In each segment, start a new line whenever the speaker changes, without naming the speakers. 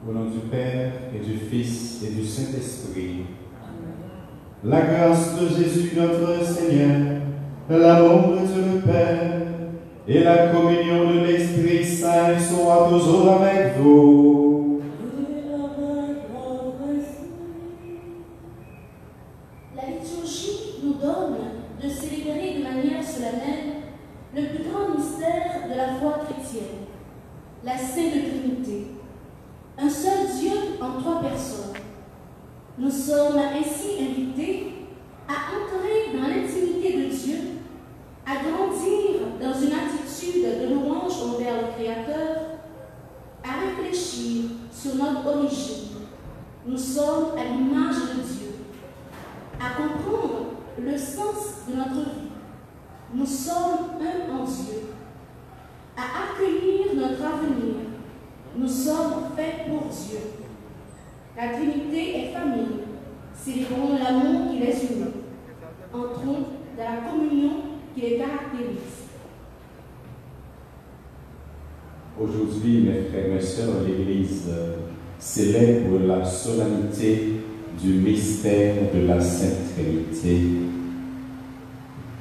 Au nom du Père, et du Fils, et du Saint-Esprit. La grâce de Jésus notre Seigneur, l'amour de Dieu le Père, et la communion de l'Esprit Saint soient toujours avec vous.
La liturgie nous donne de célébrer de manière solennelle le plus grand mystère de la foi chrétienne, la Sainte Trinité. Un seul Dieu en trois personnes. Nous sommes ainsi invités à entrer dans l'intimité de Dieu, à grandir dans une attitude de louange envers le Créateur, à réfléchir sur notre origine. Nous sommes à l'image de Dieu, à comprendre le sens de notre vie. Nous sommes un en Dieu, à accueillir notre avenir. Nous sommes faits pour Dieu. La Trinité est famille. Célébrons l'amour qui les unit. Entrons dans la communion qui les caractérise.
Aujourd'hui, mes frères et mes sœurs, l'Église célèbre la solennité du mystère de la Sainte Trinité.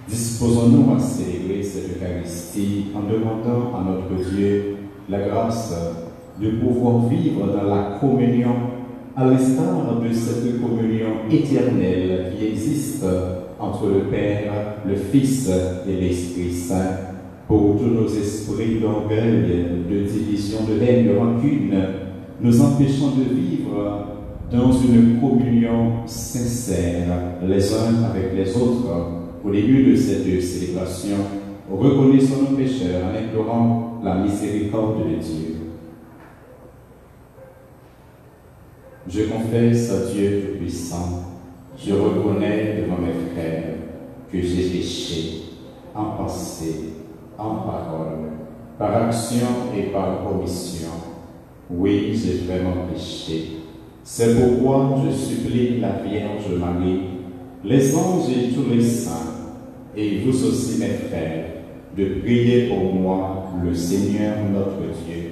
Disposons-nous à célébrer cette Eucharistie en demandant à notre Dieu la grâce de pouvoir vivre dans la communion, à l'instar de cette communion éternelle qui existe entre le Père, le Fils et l'Esprit Saint, pour tous nos esprits d'orgueil, de division, de haine, de rancune, nous empêchant de vivre dans une communion sincère, les uns avec les autres. Au début de cette célébration, reconnaissons nos pécheurs en implorant la miséricorde de Dieu. Je confesse à Dieu Tout-Puissant, je reconnais devant mes frères que j'ai péché en pensée, en parole, par action et par omission. Oui, j'ai vraiment péché. C'est pourquoi je supplie la Vierge Marie, les anges et tous les saints, et vous aussi mes frères, de prier pour moi, le Seigneur notre Dieu.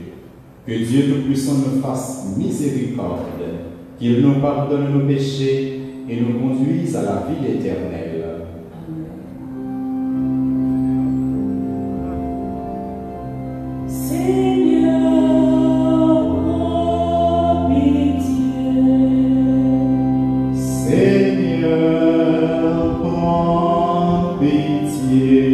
Que Dieu Tout-Puissant nous fasse miséricorde, qu'il nous pardonne nos péchés et nous conduise à la vie éternelle.
Pitié.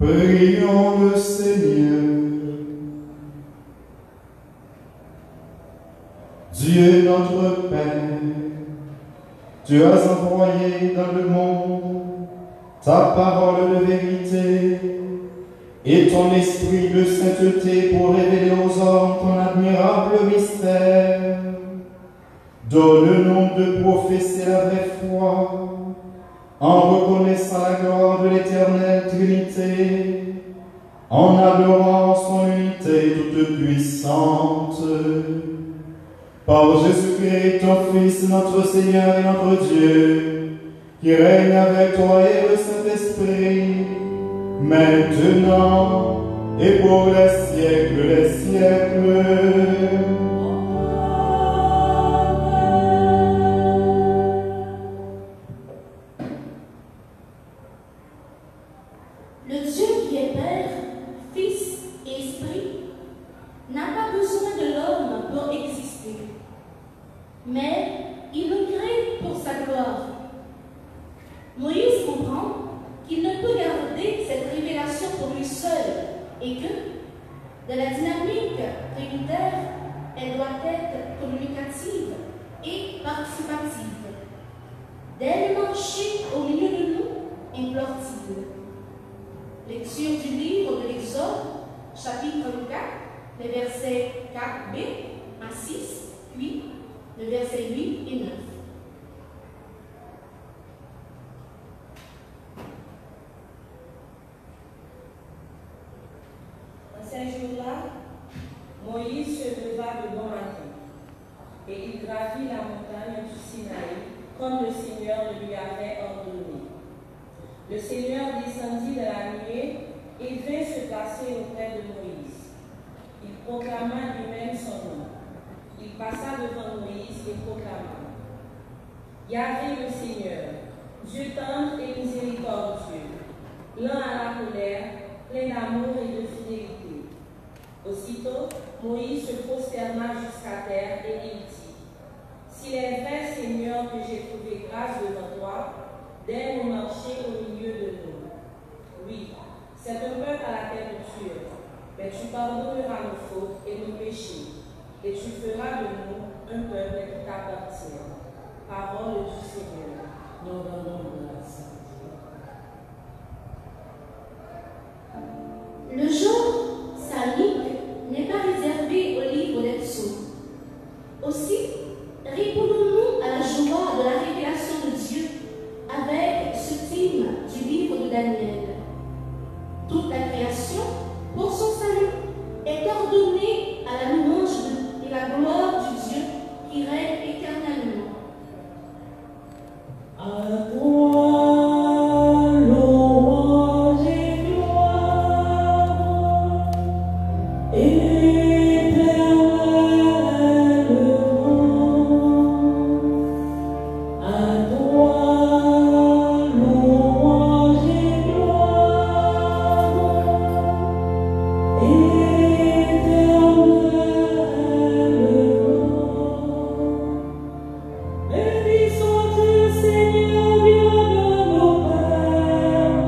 Prions le Seigneur. Dieu notre Père, tu as envoyé dans le monde ta parole de vérité et ton esprit de sainteté pour révéler aux hommes ton admirable mystère. Donne-nous de professer la vraie foi en reconnaissant la gloire de l'éternelle Trinité, en adorant son unité toute puissante. Par Jésus-Christ, ton Fils, notre Seigneur et notre Dieu, qui règne avec toi et le Saint-Esprit, maintenant et pour les siècles des siècles.
Le Dieu qui est Père, Fils et Esprit n'a pas besoin de l'homme pour exister, mais il le crée pour sa gloire. Moïse comprend qu'il ne peut garder cette révélation pour lui seul et que, de la dynamique trinitaire, elle doit être communicative et participative. Dès le marché au milieu de nous, implore-t-il. Lecture du livre de l'Exode, chapitre 4, les versets 4b à 6, puis les versets 8 et 9.
En ces jours-là, Moïse se leva de bon matin et il gravit la montagne du Sinaï comme le Seigneur le lui avait ordonné. Le Seigneur Seigneur descendit de la nuée et vint se placer auprès de Moïse. Il proclama lui-même son nom. Il passa devant Moïse et proclama: Yahvé le Seigneur, Dieu tendre et miséricordieux, lent à la colère, plein d'amour et de fidélité. Aussitôt, Moïse se prosterna jusqu'à terre et il dit: S'il est vrai, Seigneur, que j'ai trouvé grâce devant toi, daigne marcher au milieu de nous. Oui, c'est un peuple à la tête dure, mais tu pardonneras nos fautes et nos péchés, et tu feras de nous un peuple qui t'appartient. Parole du Seigneur. Nous rendons grâce.
Le genre psalmique n'est pas réservé au livre des psaumes. Aussi, répondons-nous à la joie de la révélation de Dieu avec ce thème du livre de Daniel. Toute la création, pour son salut, est ordonnée à la louange et la gloire du Dieu qui règne éternellement.
À toi, louange et gloire, éternellement. À toi, louange et gloire, éternellement. Béni sois-tu, Seigneur Dieu de nos pères.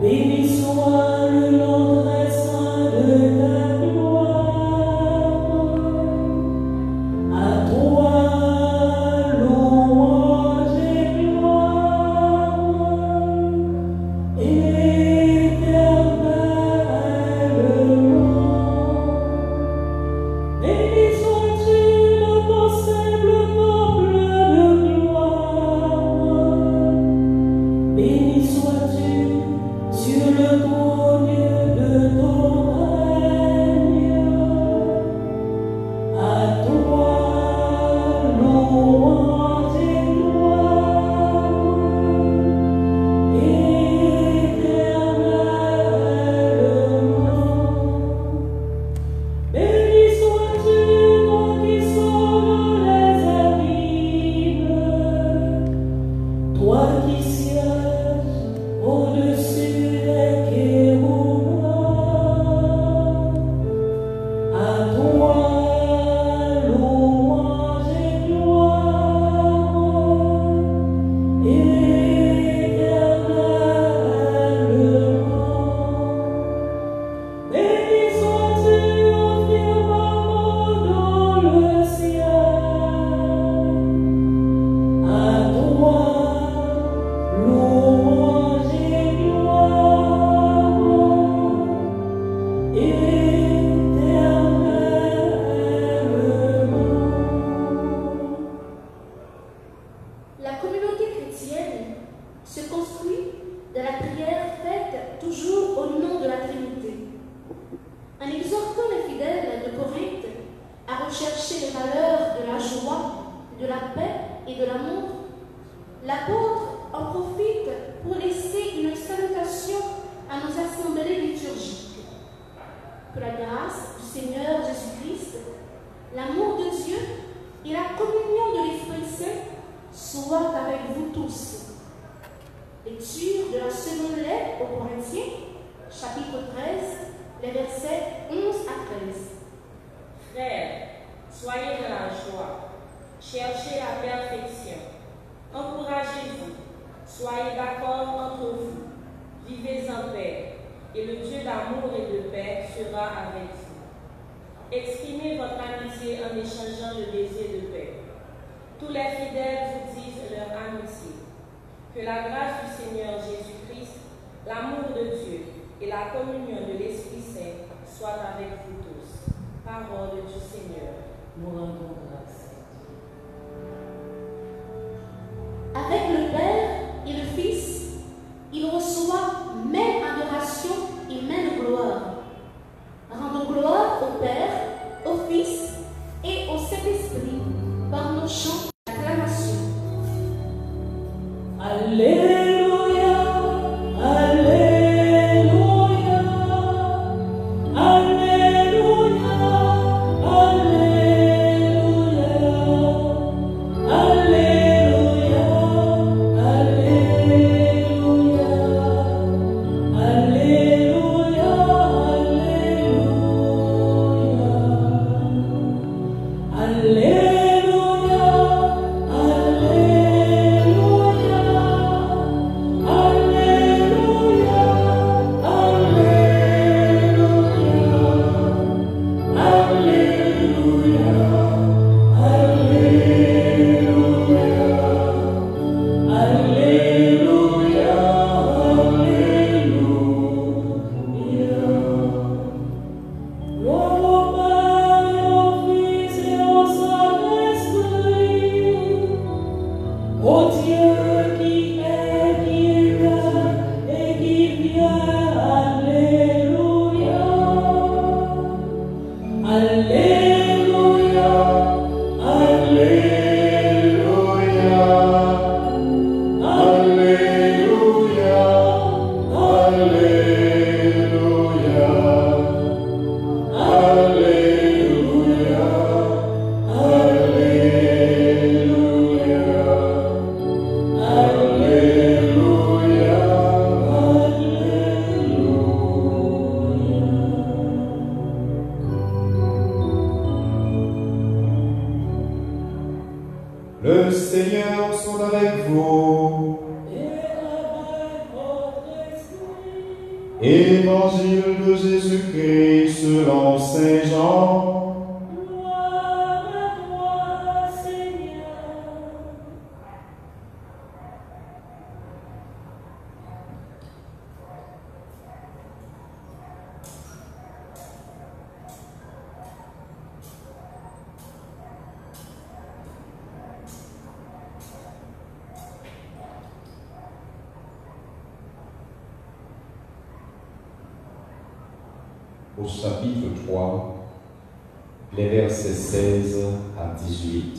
Béni soit le nom très saint de ta gloire. À toi, louange et gloire, éternellement. Béni sois-tu, notre simple peuple de gloire. Béni sois-tu sur le trône de ton règne. À toi, louange et gloire, éternellement. Béni sois-tu, toi qui sauves les abîmes, toi qui sièges au-dessus des chérubins. À toi, louange et gloire, éternellement. Béni sois-tu au firmament dans le ciel. À toi, louange et gloire, éternellement.
La communauté chrétienne se construit de la prière faite toujours au nom de la Trinité. En exhortant les fidèles de Corinthe à rechercher les valeurs de la joie, de la paix et de l'amour, l'apôtre en profite pour laisser une salutation à nos assemblées liturgiques. Que la grâce du Seigneur Jésus-Christ, l'amour de Dieu et la communion de l'Esprit Saint soient avec vous tous. Lecture de la seconde lettre aux Corinthiens, chapitre 13, les versets 11 à 13.
Frères, soyez dans la joie, cherchez la perfection, encouragez-vous, soyez d'accord entre vous, vivez en paix, et le Dieu d'amour et de paix sera avec vous. Exprimez votre amitié en échangeant le désir de paix. Tous les fidèles vous disent leur amitié. Que la grâce du Seigneur Jésus-Christ, l'amour de Dieu et la communion de l'Esprit Saint soient avec vous tous. Parole du Seigneur.
Nous rendons grâce.
Avec le Père et le Fils, il reçoit même adoration et même gloire. Rendons gloire au Père, au Fils et au Saint-Esprit par nos chants d'acclamation.
Alléluia.
Évangile de Jésus-Christ selon Saint Jean.
Gloire à toi, Seigneur.
Au chapitre 3, les versets 16 à 18.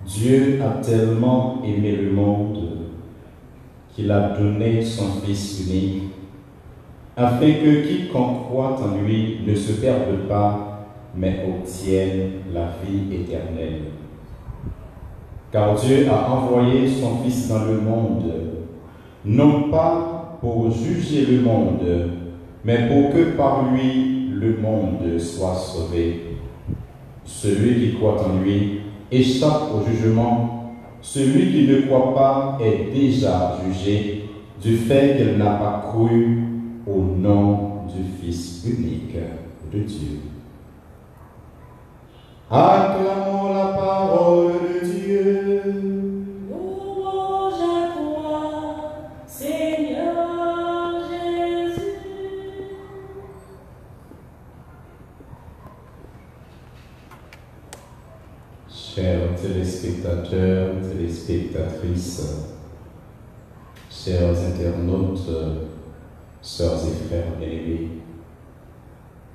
Dieu a tellement aimé le monde qu'il a donné son Fils unique, afin que quiconque croit en lui ne se perde pas, mais obtienne la vie éternelle. Car Dieu a envoyé son Fils dans le monde, non pas pour juger le monde, mais pour que par lui le monde soit sauvé. Celui qui croit en lui échappe au jugement. Celui qui ne croit pas est déjà jugé du fait qu'il n'a pas cru au nom du Fils unique de Dieu. Acclamons la parole de Dieu.
Louange à toi, Seigneur Jésus.
Chers téléspectateurs, téléspectatrices, chers internautes, sœurs et frères bien-aimés,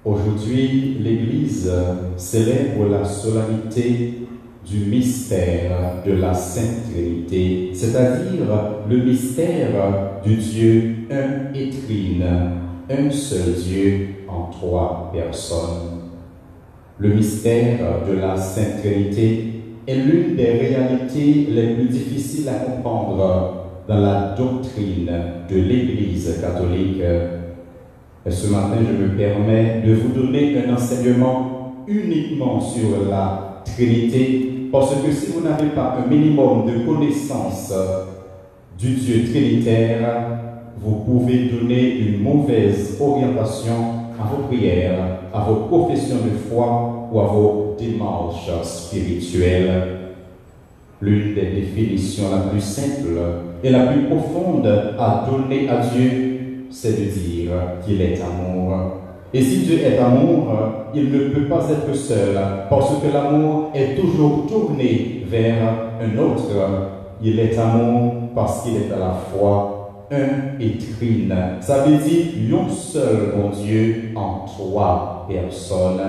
aujourd'hui, l'Église célèbre la solennité du mystère de la Sainte Trinité, c'est-à-dire le mystère du Dieu un et trine, un seul Dieu en trois personnes. Le mystère de la Sainte Trinité est l'une des réalités les plus difficiles à comprendre dans la doctrine de l'Église catholique. Et ce matin, je me permets de vous donner un enseignement uniquement sur la Trinité, parce que si vous n'avez pas un minimum de connaissance du Dieu trinitaire, vous pouvez donner une mauvaise orientation à vos prières, à vos professions de foi ou à vos démarches spirituelles. L'une des définitions la plus simple et la plus profonde à donner à Dieu, c'est de dire qu'il est amour. Et si Dieu est amour, il ne peut pas être seul, parce que l'amour est toujours tourné vers un autre. Il est amour parce qu'il est à la fois un et trine. Ça veut dire un seul bon Dieu en trois personnes.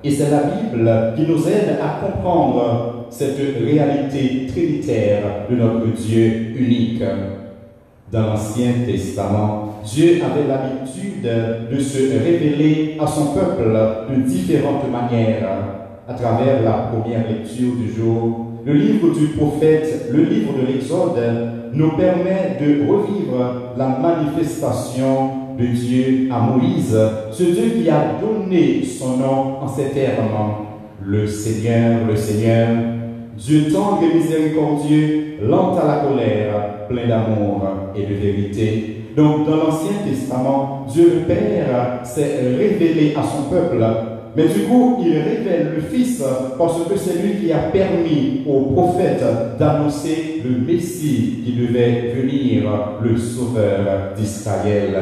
Et c'est la Bible qui nous aide à comprendre cette réalité trinitaire de notre Dieu unique. Dans l'Ancien Testament, Dieu avait l'habitude de se révéler à son peuple de différentes manières. À travers la première lecture du jour, le livre du prophète, le livre de l'Exode, nous permet de revivre la manifestation de Dieu à Moïse, ce Dieu qui a donné son nom en ces termes. Le Seigneur, Dieu tendre et miséricordieux, lent à la colère, plein d'amour et de vérité. Donc dans l'Ancien Testament, Dieu le Père s'est révélé à son peuple. Mais du coup, il révèle le Fils parce que c'est lui qui a permis aux prophètes d'annoncer le Messie qui devait venir, le Sauveur d'Israël.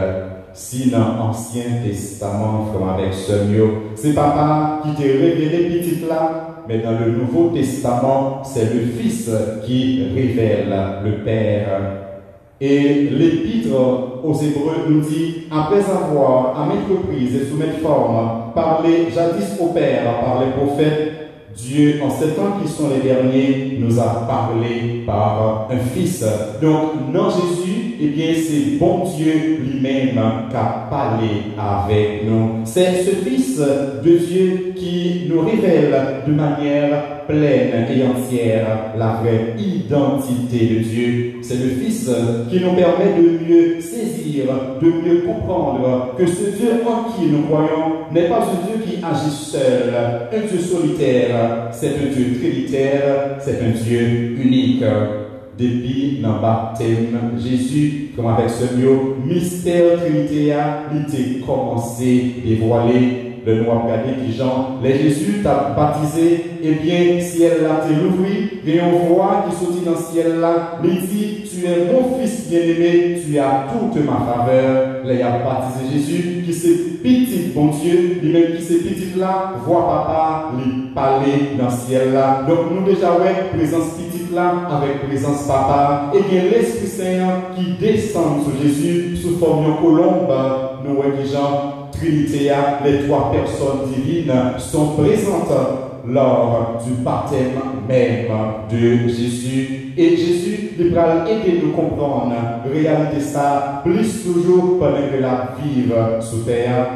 Si dans l'Ancien Testament, frère avec Seigneur, c'est papa qui t'a révélé petit là, mais dans le Nouveau Testament, c'est le Fils qui révèle le Père. Et l'Épître aux Hébreux nous dit, après avoir à maintes reprises et sous maintes formes parlé jadis au Père par les prophètes, Dieu, en ces temps qui sont les derniers, nous a parlé par un Fils. Donc, non Jésus, eh bien, c'est bon Dieu lui-même qui a parlé avec nous. C'est ce Fils de Dieu qui nous révèle de manière pleine et entière la vraie identité de Dieu. C'est le Fils qui nous permet de mieux saisir, de mieux comprendre que ce Dieu en qui nous croyons n'est pas un Dieu qui agit seul, un Dieu solitaire, c'est un Dieu trinitaire, c'est un Dieu unique. depuis le baptême, Jésus, comme avec ce mot, mystère Trinité a été commencé, dévoilé. Le nous a regardé qui Jean, les Jésus t'a baptisé, et bien, ciel là t'es l'ouvri, et on voit qui sortit dans ce ciel là, il dit, tu es mon fils bien-aimé, tu as toute ma faveur. Là, il a baptisé Jésus, qui c'est petit, bon Dieu, lui-même qui c'est petit là, voit papa, lui parler dans ce ciel là. Donc, nous déjà, ouais, présence petite là, avec présence papa, et bien l'Esprit Saint qui descend sur Jésus, sous forme de colombe, nous voyons qui Jean, Trinité, les trois personnes divines sont présentes lors du baptême même de Jésus. Et Jésus va aider nous à comprendre la réalité ça plus toujours pendant que la vive sous terre.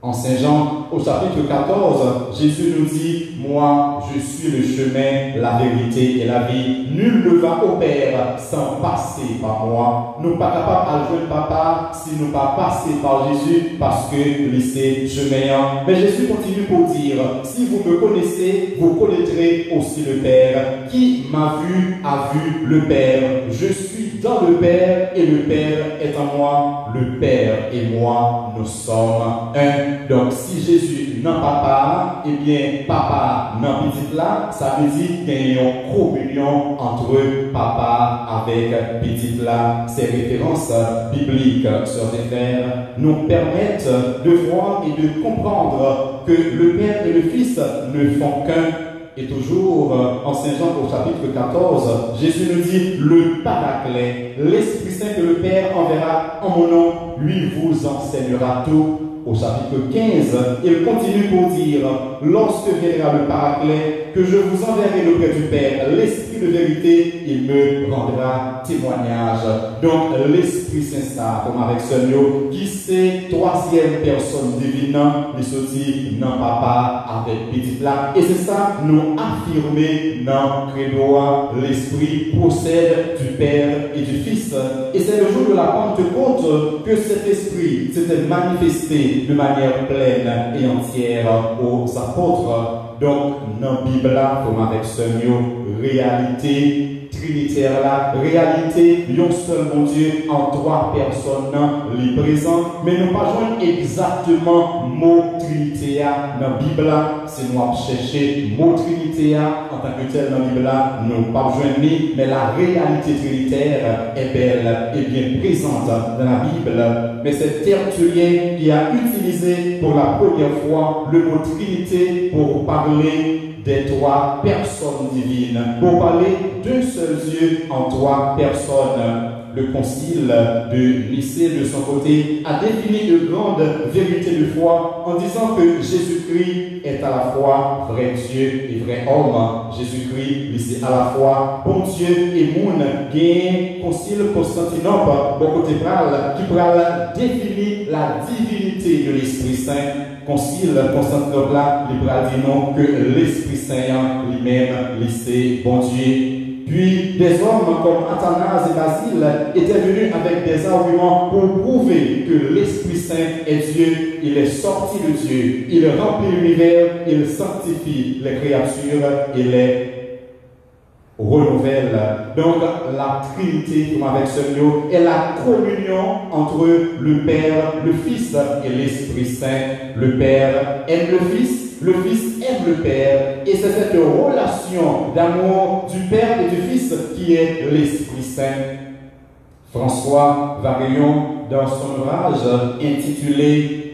En Saint Jean, au chapitre 14, Jésus nous dit, moi, je suis le chemin, la vérité et la vie. Nul ne va au Père sans passer par moi. Nous ne sommes pas capables de joindre papa si nous ne pas passer par Jésus parce que c'est chemin. Mais Jésus continue pour dire, si vous me connaissez, vous connaîtrez aussi le Père. Qui m'a vu a vu le Père. Je suis dans le Père et le Père est en moi. Le Père et moi, nous sommes un. Donc, si Jésus n'a papa, eh bien, papa n'a petit là, ça veut dire qu'il y a une communion entre papa avec petit là. Ces références bibliques, sœurs et frères, nous permettent de voir et de comprendre que le Père et le Fils ne font qu'un. Et toujours en Saint Jean au chapitre 14, Jésus nous dit, le Paraclet, l'Esprit Saint que le Père enverra en mon nom, lui vous enseignera tout. Au chapitre 15, il continue pour dire, lorsque viendra le Paraclet, que je vous enverrai auprès du Père, l'Esprit de vérité, il me rendra témoignage. Donc, l'Esprit Saint, comme avec ce mot, qui c'est troisième personne divine, il se dit, non papa, avec petit là. Et c'est ça, nous affirmer dans Credo, l'Esprit procède du Père et du Fils. Et c'est le jour de la Pentecôte que cet Esprit s'était manifesté de manière pleine et entière aux apôtres. Donc, dans la Bible, comme avec ce mot, réalité trinitaire, la réalité, un seul bon Dieu en trois personnes, les présents, mais nous pas joindre exactement mot Trinité dans la Bible, c'est nous chercher mot Trinité en tant que tel dans la Bible, nous pas joindre, mais la réalité trinitaire est belle et bien présente dans la Bible. Mais c'est Tertullien qui a utilisé pour la première fois le mot Trinité pour parler des trois personnes divines, pour parler d'un seul Dieu en trois personnes. Le concile de Nicée, de son côté, a défini de grandes vérités de foi en disant que Jésus-Christ est à la fois vrai Dieu et vrai homme. Jésus-Christ, c'est à la fois bon Dieu et moun. Il y a un concile Constantinople, bon côté qui pral définir la divinité de l'Esprit Saint. Concile Constantinople, il pral dit non que l'Esprit Saint lui-même, c'est bon Dieu. Puis des hommes comme Athanase et Basile étaient venus avec des arguments pour prouver que l'Esprit Saint est Dieu, il est sorti de Dieu, il remplit l'univers, il sanctifie les créatures et les renouvelle. Donc la Trinité, comme avec ce mot, est la communion entre le Père, le Fils et l'Esprit Saint. Le Père aime le Fils aime le Père, et c'est cette relation d'amour du Père et du Fils qui est l'Esprit Saint. François Varillon, dans son ouvrage intitulé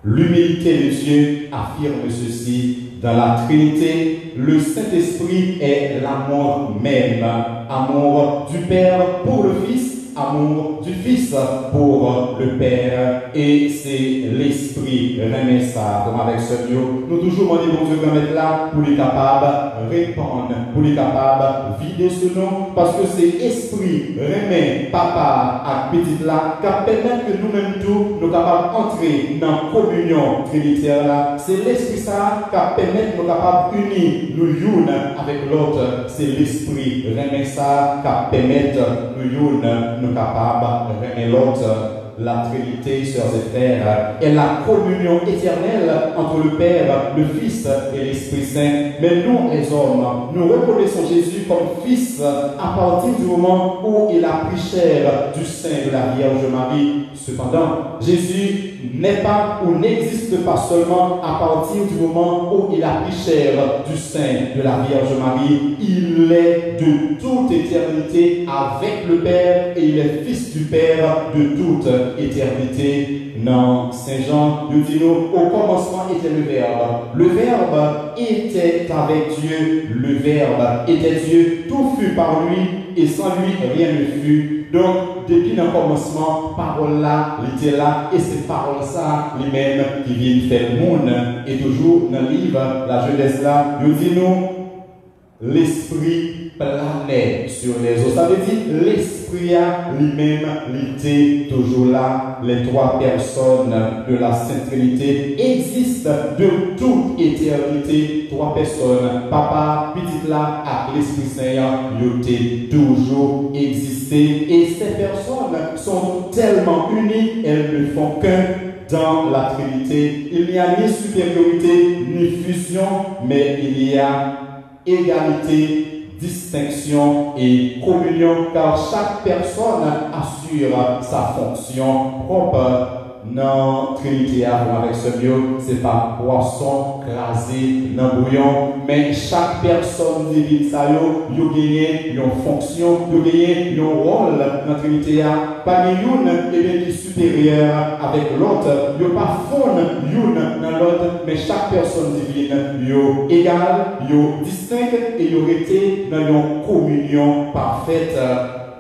L'humilité de Dieu, affirme ceci: dans la Trinité, le Saint-Esprit est l'amour même, amour du Père pour le Fils, amour du Fils pour le Père, et c'est l'Esprit remet ça, comme avec ce Dieu. Nous toujours demandons bon Dieu de mettre là pour les capables répondre, pour les capables vider ce nom, parce que c'est Esprit remet papa à petit là, qui permet que nous-mêmes tous nous capables d'entrer dans la communion trinitaire là. C'est l'Esprit ça qui permet que nous capables unir nous une avec l'autre. C'est l'Esprit remet ça qui permet nous une nous capables de remettre l'autre.
la Trinité, sœurs et frères, est la communion éternelle entre le Père, le Fils et l'Esprit Saint. Mais nous, les hommes, nous reconnaissons Jésus comme Fils à partir du moment où il a pris chair du sein de la Vierge Marie. Cependant, Jésus n'est pas ou n'existe pas seulement à partir du moment où il a pris chair du sein de la Vierge Marie. Il est de toute éternité avec le Père et il est Fils du Père de toute éternité. Non, Saint Jean nous dit nous, au commencement était le Verbe. Le Verbe était avec Dieu. Le Verbe était Dieu. Tout fut par lui et sans lui rien ne fut. Donc, depuis le commencement, parole là, il était là, et c'est parole ça, lui-même, qui vient faire le monde. Et toujours dans le livre, la Genèse là, nous dit nous, l'esprit planait sur les eaux. Ça veut dire, l'esprit lui-même, il était toujours là. Les trois personnes de la Sainte Trinité existent de toute éternité. Trois personnes, Papa, Petit là, avec l'Esprit Saint, ils ont toujours existé. Et ces personnes sont tellement unies, elles ne font qu'un dans la Trinité. Il n'y a ni supériorité, ni fusion, mais il y a égalité, distinction et communion, car chaque personne assure sa fonction propre. Non, Trinité avec ce Dieu, c'est pas poisson crasé dans bouillon, mais chaque personne divine, ça y a une fonction, il y a un rôle dans la Trinité. Pas une qui est supérieure avec l'autre, il n'y a pas fond une dans l'autre, mais chaque personne divine est égale, est distincte et il été dans une communion parfaite.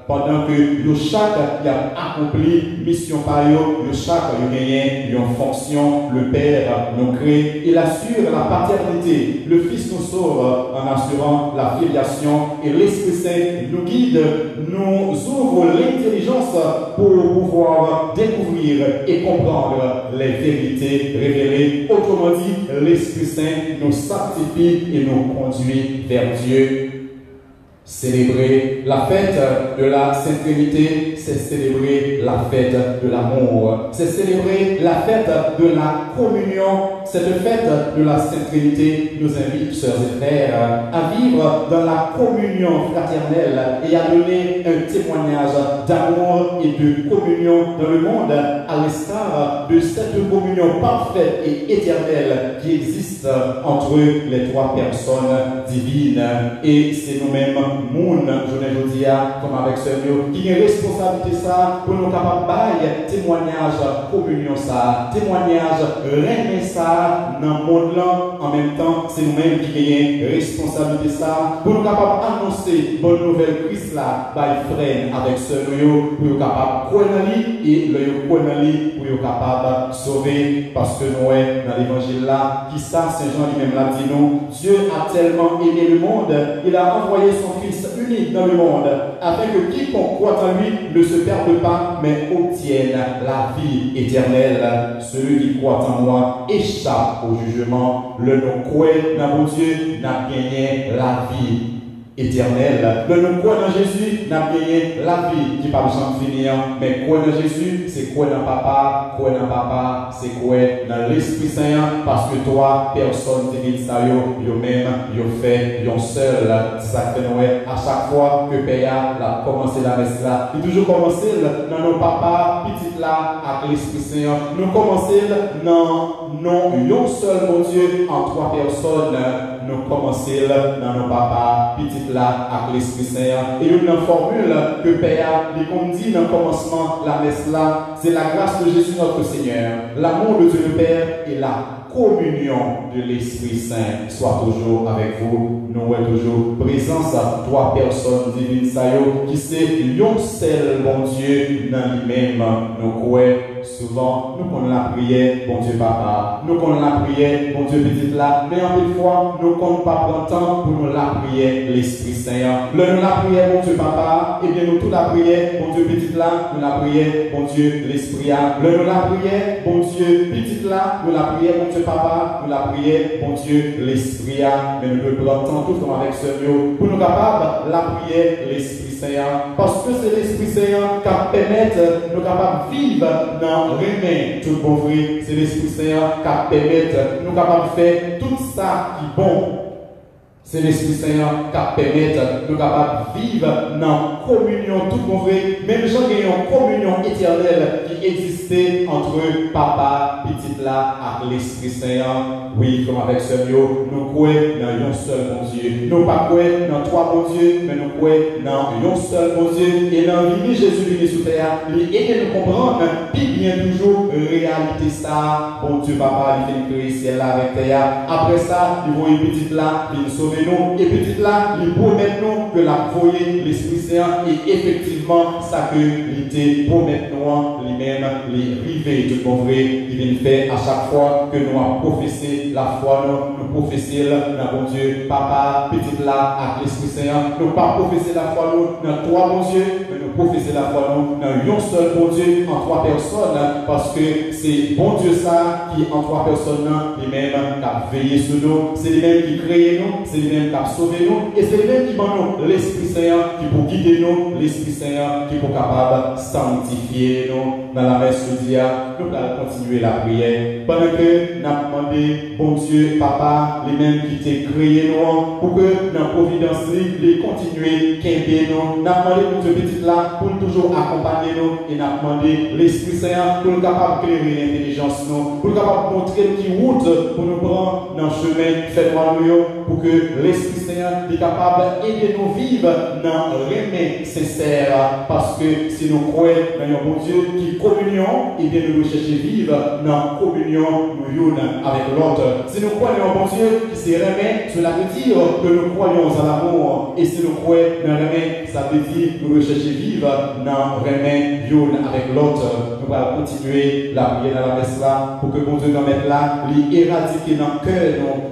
Pendant que chaque a accompli mission par eux, chaque a gagné une fonction, le Père nous crée, il assure la paternité, le Fils nous sauve en assurant la filiation et l'Esprit Saint nous guide, nous ouvre l'intelligence pour pouvoir découvrir et comprendre les vérités révélées. Autrement dit, l'Esprit Saint nous sanctifie et nous conduit vers Dieu. Célébrer la fête de la Sainte Trinité, c'est célébrer la fête de l'amour. C'est célébrer la fête de la communion. Cette fête de la Sainte Trinité nous invite, sœurs et frères, à vivre dans la communion fraternelle et à donner un témoignage d'amour et de communion dans le monde, à l'instar de cette communion parfaite et éternelle qui existe entre les trois personnes divines. Et c'est nous-mêmes moun, je ne dis comme avec ce Dieu, qui a une responsabilité ça pour nous capables de témoignage, communion ça, témoignage, régner ça dans le monde là. En même temps, c'est nous-mêmes qui avons une responsabilité ça pour nous capables d'annoncer bonne nouvelle Christ là, by friend avec ce Dieu, pour nous capables de connaître et le connaître pour nous capables de sauver. Parce que nous, dans l'évangile là, qui ça, Saint Jean lui-même l'a dit nous, Dieu a tellement aimé le monde, il a envoyé son Fils unique dans le monde, afin que quiconque croit en lui ne se perde pas, mais obtienne la vie éternelle. Celui qui croit en moi échappe au jugement. Le non-croix dans mon Dieu n'a gagné la vie éternelle. Le non-croix dans Jésus n'a gagné la vie qui ne peut pas finir. Mais croire dans Jésus, c'est croire dans Papa. Croire dans Papa, c'est croire dans l'Esprit Saint. Parce que toi, personne divine, ça yo-même, yo fait, yo seul. C'est ça que nous à chaque fois que Père a commencé la messe là, il toujours commencé dans nos papas, petits là, avec l'Esprit Saint. Nous commençons dans un seul mon Dieu en trois personnes. Nous commençons dans nos papas, petits là, avec l'Esprit Saint. Et une formule que Père, comme dit dans le commencement, la messe là, c'est la grâce de Jésus notre Seigneur, l'amour de Dieu le Père et la communion de l'Esprit Saint soit toujours avec vous. Nous avons toujours présence à trois personnes divines qui c'est un seul bon Dieu dans lui-même. Nous croyons souvent, nous qu'on la prière, bon Dieu papa, nous qu'on la prière, bon Dieu petite là, mais en des fois, nous qu'on pas prendre temps pour nous la prière, l'Esprit Saint. Le nous la prière, bon Dieu papa, et bien nous tout la prière, bon Dieu petite là, nous la prière, bon Dieu l'Esprit. Le nous la prière, bon Dieu petite là, nous la prière, bon Dieu papa, nous la prière, bon Dieu l'Esprit. Mais nous devons prendre temps tout comme avec ce Dieu, pour nous capables la prière, l'Esprit Saint, parce que c'est l'Esprit Saint qui permet nous capables de vivre dans le remède tout bon vrai. C'est l'Esprit Saint qui permet nous capables de faire tout ça qui est bon. C'est l'Esprit Saint qui permet nous capables de vivre dans communion tout bon vrai. Même gens qui ont une communion éternelle qui existait entre papa, petite là, et l'Esprit Saint. Oui, comme avec ce Dieu, nous croyons dans un seul bon Dieu. Nous ne pas croyons dans trois bons dieux, mais nous croyons dans un seul bon Dieu. Et dans la vie de Jésus venu sur terre, il aide nous comprendre, puis bien toujours réalité ça. Bon Dieu, papa, il vient créer ciel là avec terre. Après ça, il voit une petite là, il sauve nous. Et petite là, il promet nous que la voyez l'Esprit Saint. Et effectivement, ça que l'idée promet nous lui-même, les rivets, tout bon vrai, il vient faire à chaque fois que nous avons professé la foi, nous professer dans bon Dieu, papa, petite là, avec l'Esprit Saint. Nous pas professer la foi dans trois bons dieux, mais nous professer la foi dans un seul bon Dieu en trois personnes, parce que c'est bon Dieu ça qui en trois personnes, lui-même qui a veillé sur nous, c'est lui-même qui crée nous, c'est lui-même qui a sauvé nous, et c'est lui-même qui m'a nous l'Esprit Saint qui pour guider nous, l'Esprit Saint qui pour capable de sanctifier nous. Dans la messe aujourd'hui, nous allons continuer la prière pendant que nous avons demandé bon Dieu, papa, les mêmes qui t'ont créé nous, pour que dans la providence, les continuer, qu'aider nous. Nous avons demandé pour Dieu petit là, pour toujours accompagner nous, et nous avons demandé l'Esprit Saint pour nous capable d'éclairer l'intelligence, pour nous capable de montrer qui route pour nous prendre dans le chemin fait par nous, pour que l'Esprit Saint soit capable d'aider nous vivre dans le remède sincère, parce que si nous croyons dans un bon Dieu qui communion, et bien nous chercher vivre dans communion nous avec l'autre. Si nous croyons en bon Dieu qui se remet, cela veut dire que nous croyons en l'amour. Et si nous croyons dans le remède, ça veut dire que nous recherchons vivre dans le remède avec l'autre. Nous allons continuer la prière dans la messe là pour que bon Dieu nous mette là, l'éradiquer dans le cœur,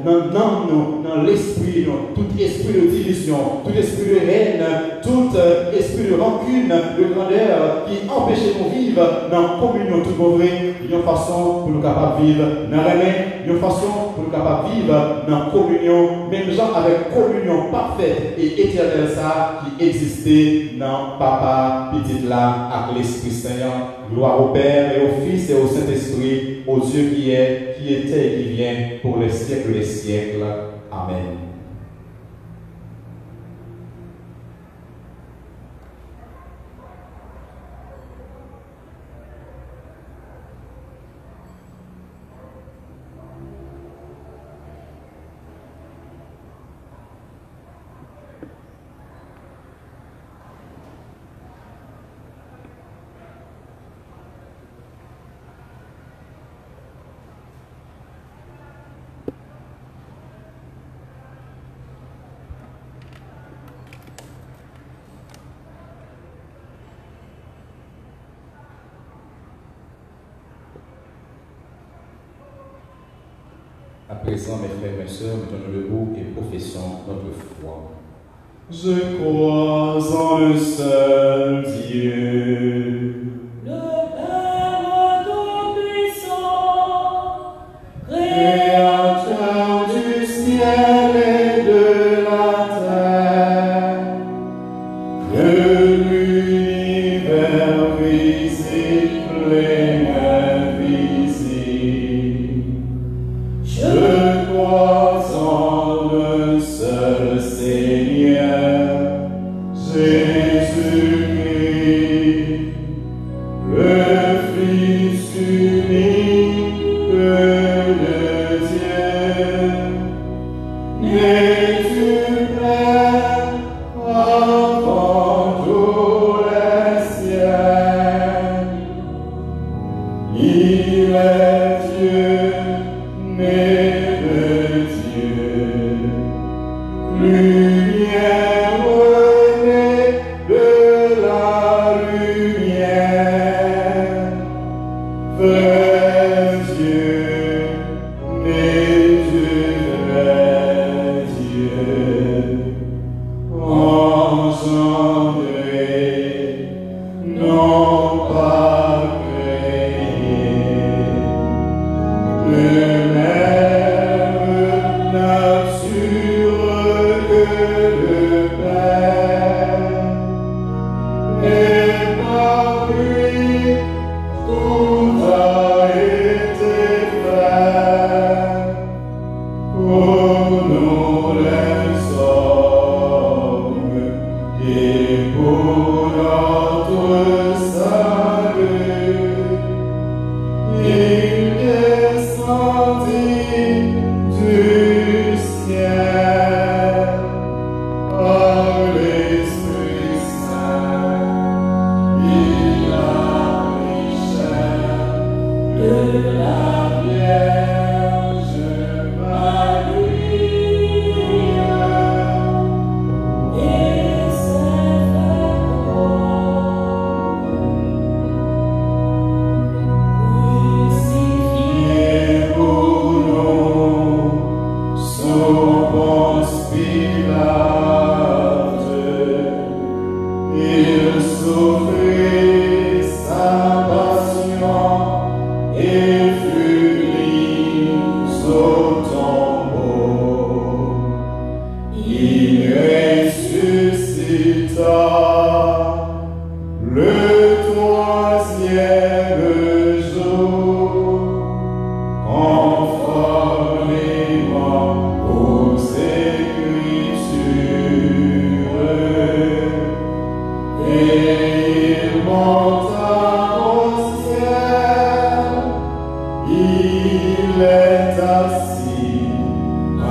dans l'esprit, tout esprit de division, tout esprit de haine, tout esprit de rancune, de grandeur qui empêche de vivre dans la communion tout vrai. Une façon pour nous capables de vivre dans la main, une façon pour nous capables de vivre dans la communion, même gens avec communion parfaite et éternelle ça qui existait dans Papa, Petit là, avec l'Esprit Saint. Gloire au Père et au Fils et au Saint-Esprit, au Dieu qui est, qui était et qui vient pour les siècles des siècles. Amen.
À présent, mes frères et mes sœurs, mettons-nous debout et professons notre foi.
Je crois en le seul Dieu,
Le Père Tout-Puissant,
Créateur du ciel et de la terre, de l'univers visible et invisible. Je crois en le seul Seigneur, Jésus-Christ, le Fils unique de Dieu, né du Père avant tous les siècles. Il est Dieu, né de Dieu, lumière née de la lumière, n'ont pas créé de même nature que le Père, et par lui tout a été fait pour nous les hommes et pour notre salut. Il descendit du ciel par l'Esprit Saint. Il a pris chair de la Vierge Marie et s'est fait crucifié pour nous sous Ponce Pilate. Il souffrit sa passion et fut mis au tombeau. Il ressuscita le troisième jour, conformément aux Écritures. Et il monta au ciel, il est assis à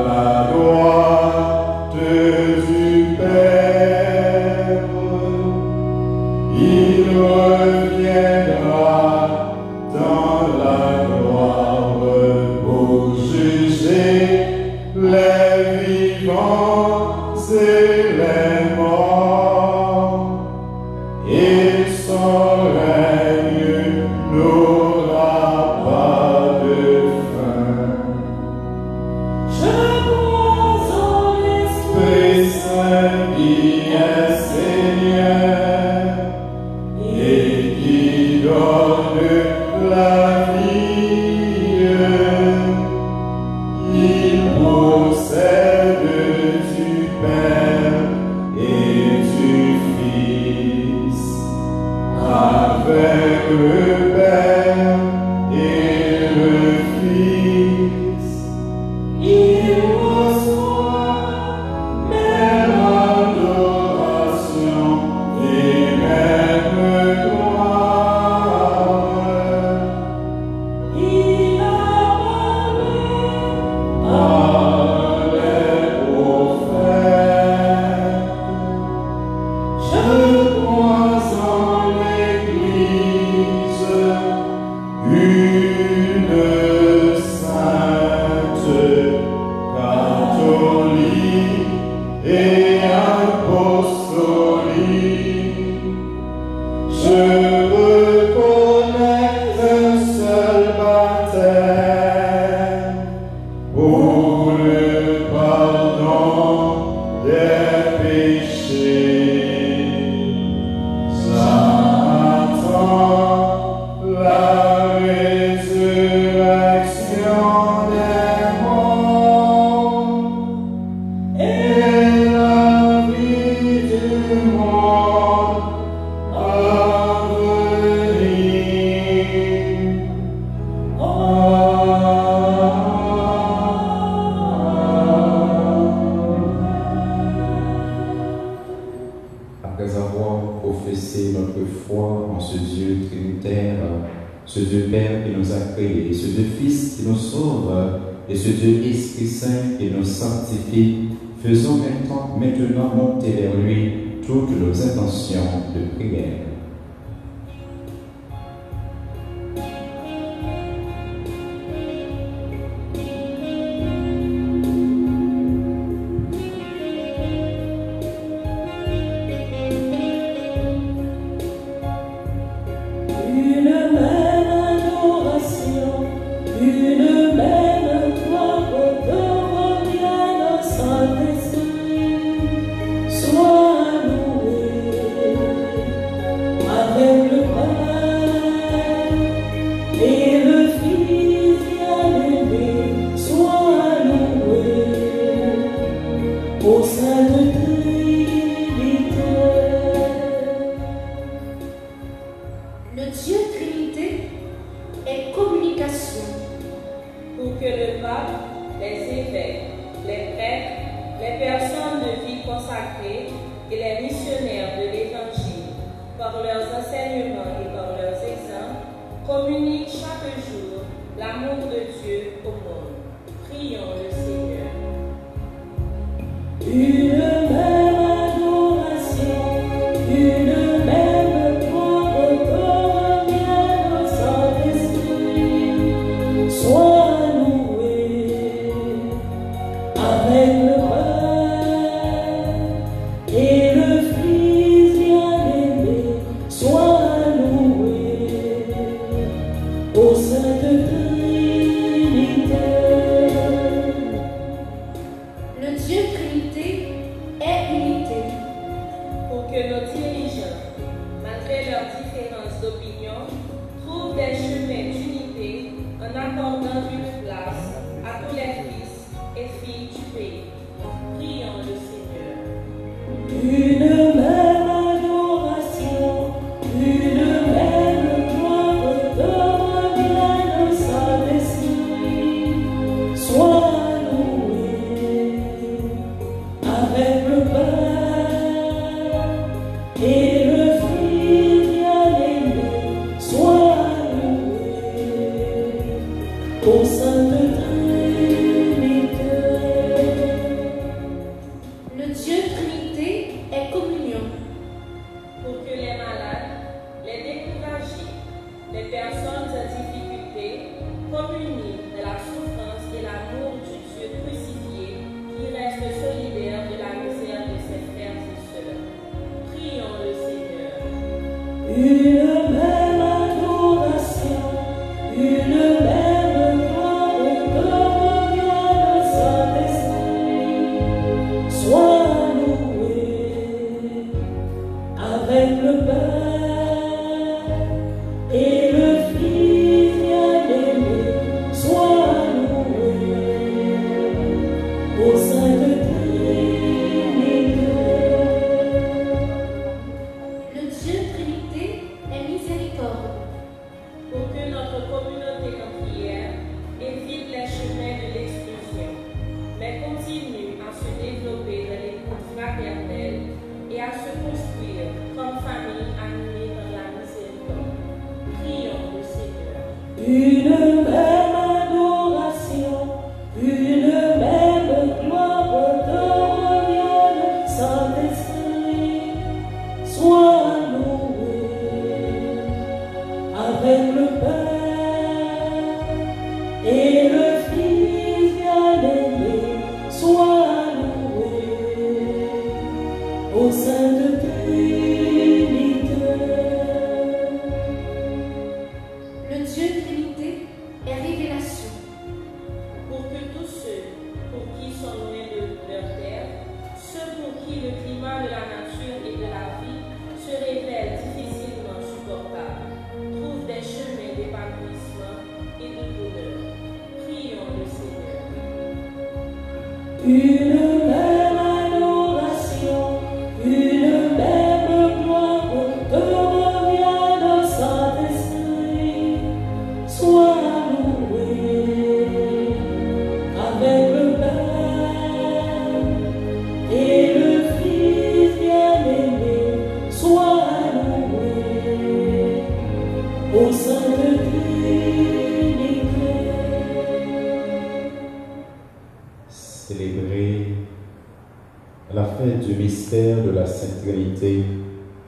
la droite du Père. Il reviendra dans la gloire pour juger les vivants et les morts, et son règne n'aura pas de fin.
Je crois en l'Esprit
Esprit Saint qui est Seigneur et qui donne la vie. Il procède du Père et du Fils, avec le Père et le Fils. Il reçoit même adoration et même gloire.
il a parlé
Par les prophètes, je crois en l'Église, une sainte, catholique et apostolique. Je reconnais un seul baptême pour le pardon des péchés. J'attends la résurrection des morts et la vie du monde à venir.
Après avoir professé notre foi en ce Dieu trinitaire, ce Dieu Père qui nous a créés, ce Dieu Fils qui nous sauve et ce Dieu Esprit Saint qui nous sanctifie, faisons maintenant monter vers lui toutes nos intentions de prière.
Sois loué.
Le Dieu Trinité est communication.
Pour que le pape, les évêques, les prêtres, les personnes de vie consacrées et les missionnaires de l'Évangile, par leurs enseignements et par leurs exemples, communiquent chaque jour l'amour de Dieu au monde. Prions le Seigneur.
Une même adoration, une même gloire revienne au Saint-Esprit. Sois loué avec le Père et le Fils bien-aimé. Sois loué au Sainte Trinité.
Le Dieu Trinité est unité.
Pour que nos dirigeants, malgré leurs différences d'opinion, trouvent des chemins d'unité en accordant une place à tous les fils et filles du pays. Prions le Seigneur.
Une même adoration, une même gloire revienne au Saint-Esprit. Sois loué avec le Père et le Fils bien-aimé. Sois loué au Sainte Trinité.
Le Dieu Trinité est communion.
Pour que les malades, les découragés, les personnes en difficulté communient de la souffrance et l'amour du Dieu crucifié qui reste solidaire de la misère de ses frères et sœurs. Prions le Seigneur.
Une même adoration, une même gloire revienne au Saint-Esprit. Sois loué avec le Père et le Fils bien-aimé. Sois loué au Sainte Trinité.
Le Dieu Trinité est miséricorde.
Pour que notre communauté en prière évite les chemins de l'exclusion, mais continue à se développer dans l'écoute fraternelle et à se construire comme famille animée dans la miséricorde. Prions le Seigneur.
Une même adoration, une même gloire revienne, Saint-Esprit. Sois loué avec le Père et le Fils bien-aimé. Sois loué au Sainte Trinité.
Le Dieu Trinité est révélation.
Pour que tous ceux pour qui sont loin de leur terre, ceux pour qui le climat de la nature et de la vie se révèle difficilement supportable, trouvent des chemins d'épanouissement et de bonheur. Prions le Seigneur.
Une même adoration, une même gloire revienne au Saint-Esprit. Sois loué avec le Père et le Fils bien-aimé. Sois loué au Sainte Trinité.
Célébrer la fête du mystère de la Sainte Trinité,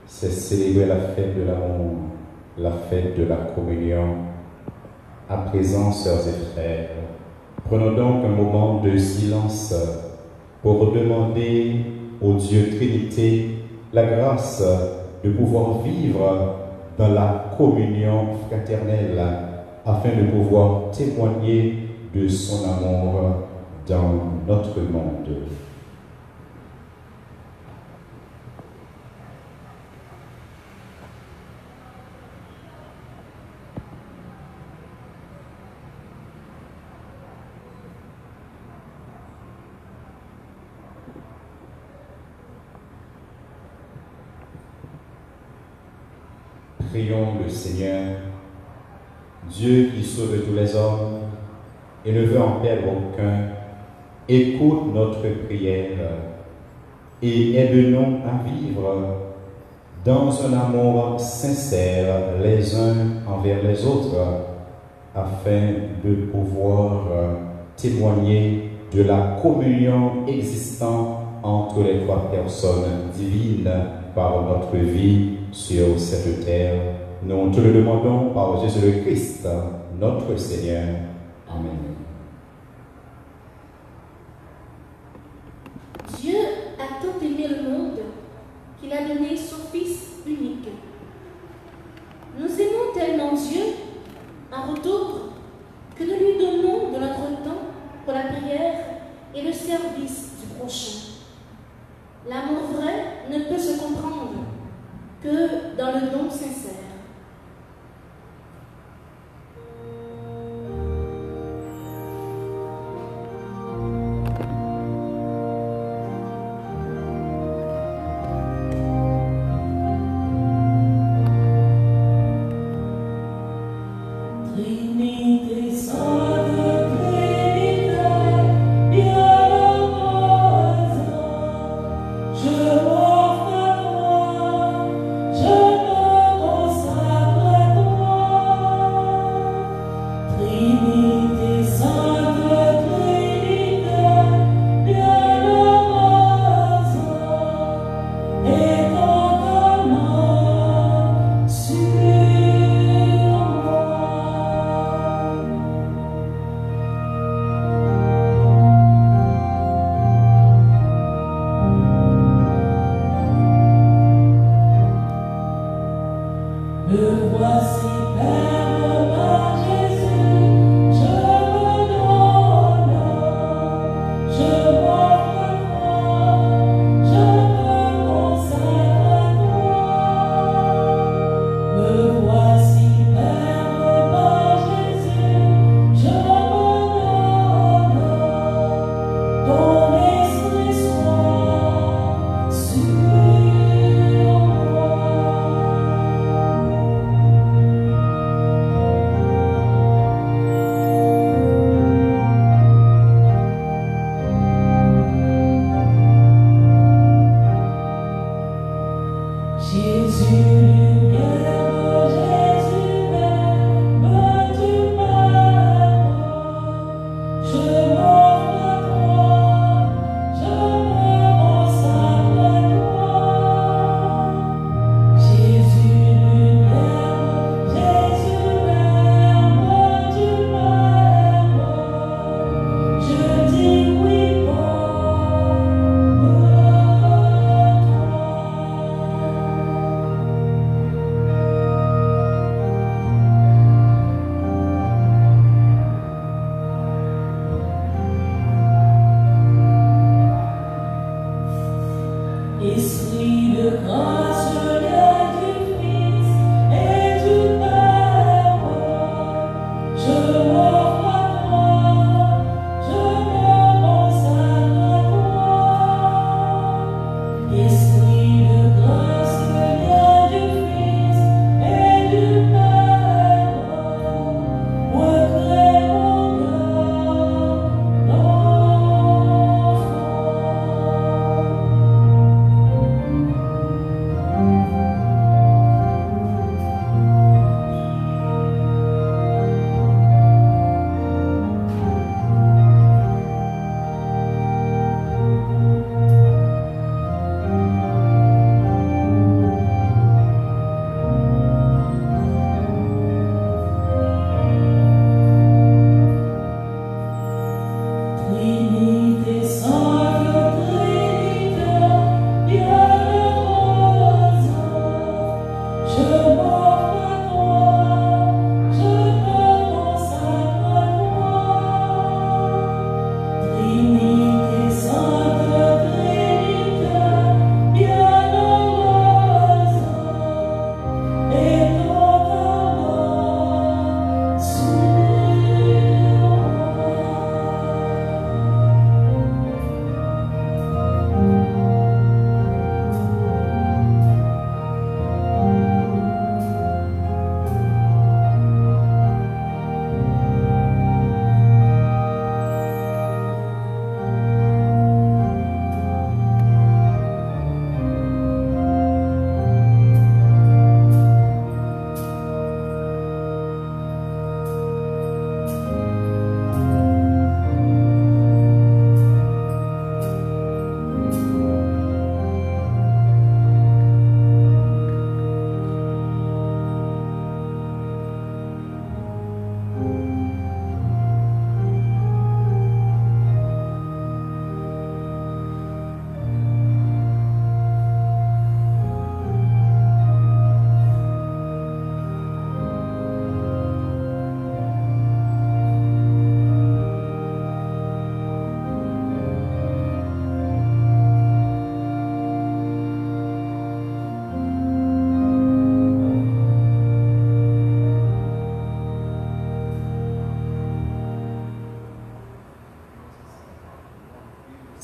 c'est célébrer la fête de l'amour, la fête de la communion. À présent, sœurs et frères, prenons donc un moment de silence pour demander au Dieu Trinité la grâce de pouvoir vivre dans la communion fraternelle afin de pouvoir témoigner de son amour dans notre monde. prions le Seigneur. Dieu qui sauve tous les hommes et ne veut en perdre aucun, écoute notre prière et aide-nous à vivre dans un amour sincère les uns envers les autres, afin de pouvoir témoigner de la communion existant entre les trois personnes divines par notre vie sur cette terre. Nous te le demandons par Jésus le Christ, notre Seigneur. Amen.
Dieu a tant aimé le monde qu'il a donné son Fils unique. Nous aimons tellement Dieu en retour que nous lui donnons de notre temps pour la prière et le service du prochain. L'amour vrai ne peut se comprendre que dans le don sincère.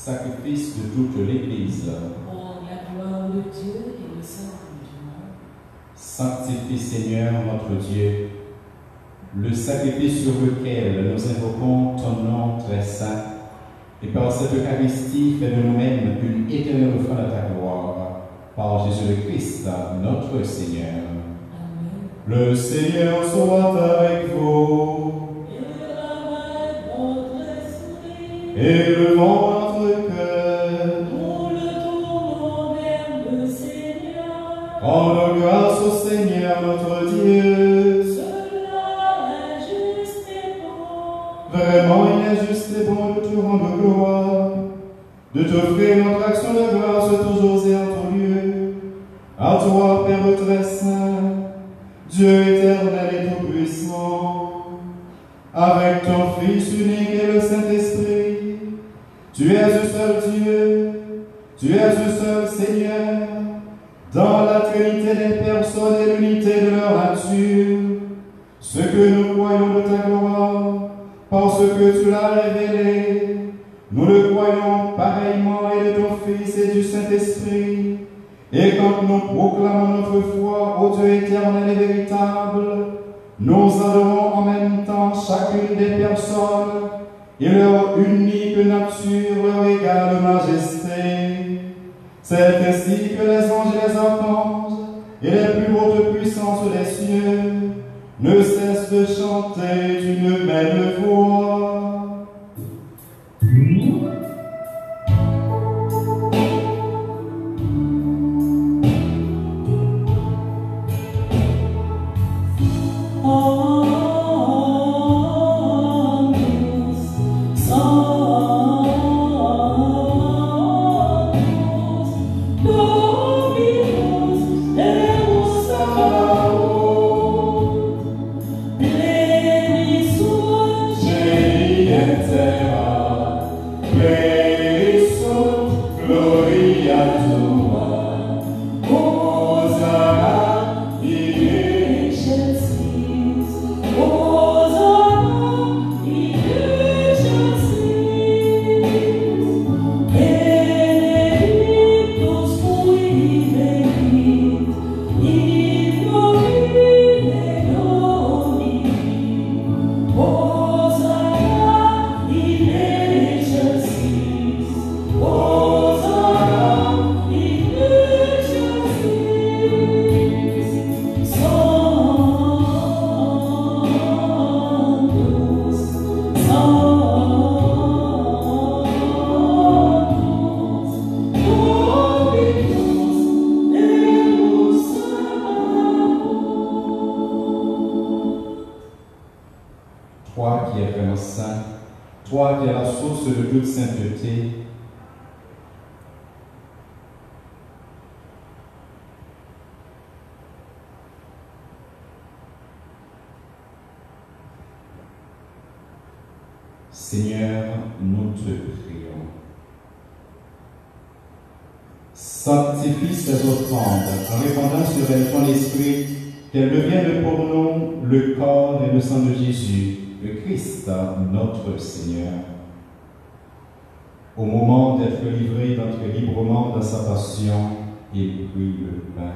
sacrifice de toute l'Église,
pour la gloire de Dieu et le salut du monde.
sanctifie Seigneur notre Dieu le sacrifice sur lequel nous invoquons ton nom très saint, et par cette Eucharistie fais de nous-mêmes une éternelle offrande à ta gloire, par Jésus le Christ, notre Seigneur.
Amen.
Le Seigneur soit avec vous. Élevons notre cœur.
Nous le tournons vers le Seigneur.
Rendons grâce au Seigneur notre Dieu.
Cela est juste et bon.
Vraiment, il est juste et bon de te rendre gloire, de t'offrir notre action de grâce toujours et en tout lieu. À toi, Père très saint, Dieu éternel et tout-puissant, avec ton Fils unique et le Saint-Esprit, tu es le seul Dieu, tu es le seul Seigneur, dans la Trinité des personnes et l'unité de leur nature, ce que nous croyons de ta gloire, parce que tu l'as révélé, nous le croyons pareillement et de ton Fils et du Saint-Esprit. Et quand nous proclamons notre foi au Dieu éternel et véritable, nous adorons en même temps chacune des personnes et leur unique nature, leur égale majesté. C'est ainsi que les anges et les archanges et les plus hautes puissances des cieux ne cessent de chanter d'une même voix. Toi qui es vraiment saint, toi qui es la source de toute sainteté, Seigneur, nous te prions. Sanctifie ces offrandes en répandant sur elles ton esprit, qu'elles deviennent pour nous le corps et le sang de Jésus, le Christ, notre Seigneur. Au moment d'être livré, d'entrer librement dans sa passion, il prit le pain.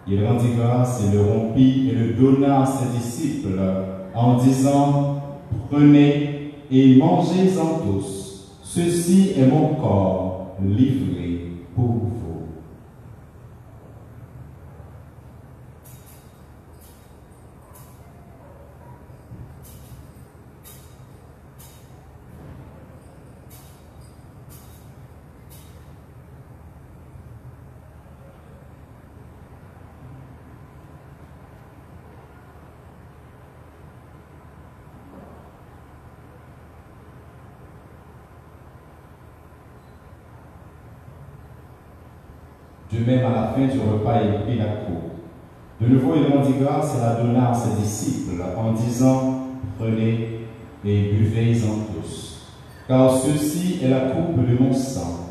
Il rendit grâce et le rompit et le donna à ses disciples en disant: prenez et mangez-en tous. Ceci est mon corps livré pour vous. De même, à la fin du repas, il prit la coupe. De nouveau, il rendit grâce et la donna à ses disciples en disant: prenez et buvez-en tous, car ceci est la coupe de mon sang,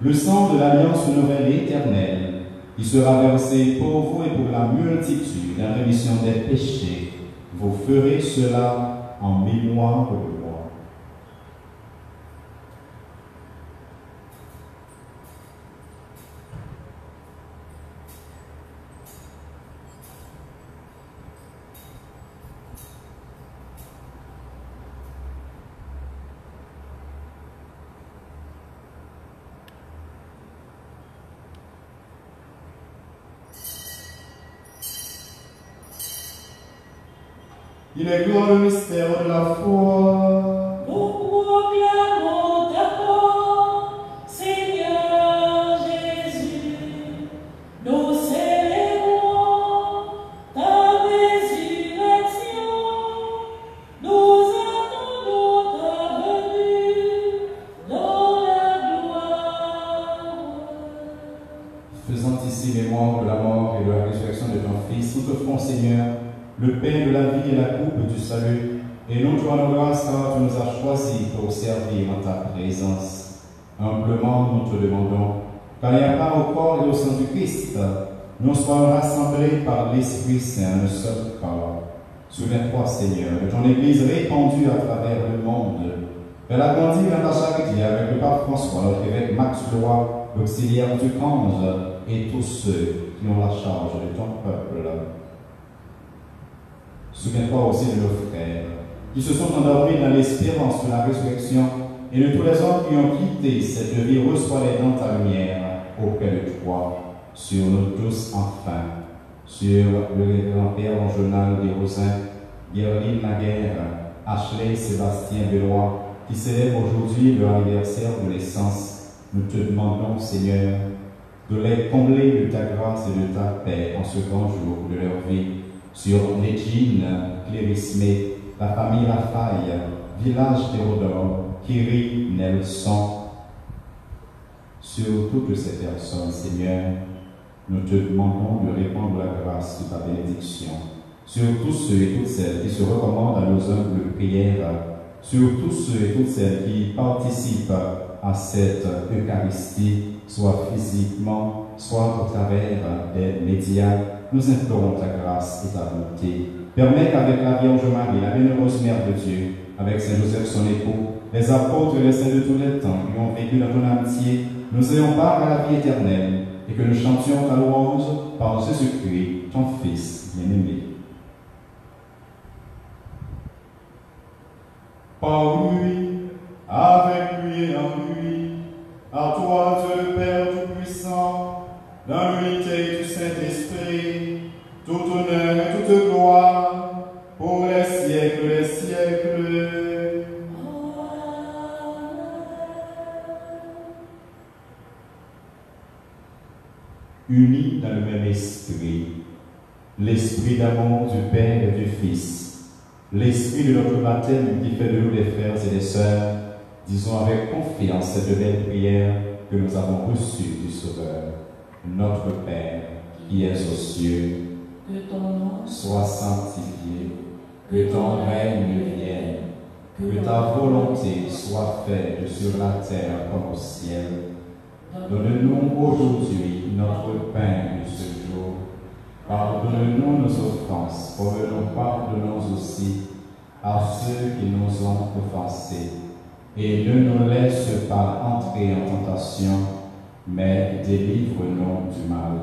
le sang de l'alliance nouvelle et éternelle, qui sera versé pour vous et pour la multitude en rémission des péchés. Vous ferez cela en mémoire de moi. Il est grand le mystère de la foi.
Nous proclamons d'abord, Seigneur Jésus, nous célébrons ta résurrection, nous attendons ta venue dans la gloire.
Faisant ici mémoire de la mort et de la résurrection de ton Fils, nous t'offrons, Seigneur, le pain de la vie et la coupe du salut, et nous te rendons grâce car tu nous as choisis pour servir en ta présence. Humblement, nous te demandons, car il n'y a pas au corps et au sang du Christ, nous soyons rassemblés par l'Esprit Saint, un seul corps. Souviens-toi, Seigneur, de ton Église répandue à travers le monde. Fais-la grandir dans ta charité avec le pape François, notre évêque Max Leroy, l'auxiliaire du Cange, et tous ceux qui ont la charge de ton peuple. Souviens-toi aussi de nos frères qui se sont endormis dans l'espérance de la résurrection et de tous les hommes qui ont quitté cette vie. Reçois les dans ta lumière auprès de toi, sur nous tous enfin, sur le révérend Père Angenal Desrosins, Guerline Naguère, Ashley Sébastien Benoît, qui célèbrent aujourd'hui leur anniversaire de naissance. Nous te demandons, Seigneur, de les combler de ta grâce et de ta paix en ce grand jour de leur vie. Sur Négine, Clérismé, la famille Lafaille, village Théodore, Kiri, Nelson. Sur toutes ces personnes, Seigneur, nous te demandons de répandre la grâce de ta bénédiction. Sur tous ceux et toutes celles qui se recommandent à nos humbles prières, sur tous ceux et toutes celles qui participent à cette Eucharistie, soit physiquement, soit au travers des médias, nous implorons ta grâce et ta bonté. Permets qu'avec la Vierge Marie, la bienheureuse Mère de Dieu, avec Saint Joseph son époux, les apôtres et les saints de tous les temps qui ont vécu dans ton amitié, nous ayons part à la vie éternelle et que nous chantions ta louange par Jésus-Christ, ton Fils bien-aimé.
Par lui, avec lui et en lui, à toi, Dieu le Père Tout-Puissant, dans l'unité du Saint-Esprit, tout honneur et toute gloire, pour les siècles des siècles.
Unis dans le même esprit, l'esprit d'amour du Père et du Fils, l'esprit de notre baptême qui fait de nous des frères et des sœurs, disons avec confiance cette belle prière que nous avons reçue du Sauveur. Notre Père, qui es aux cieux,
Que ton nom
sois sanctifié, que ton règne vienne, que ta volonté soit faite sur la terre comme au ciel. Donne-nous aujourd'hui notre pain de ce jour. Pardonne-nous nos offenses, comme nous pardonnons aussi à ceux qui nous ont offensés. Et ne nous laisse pas entrer en tentation, mais délivre-nous du mal.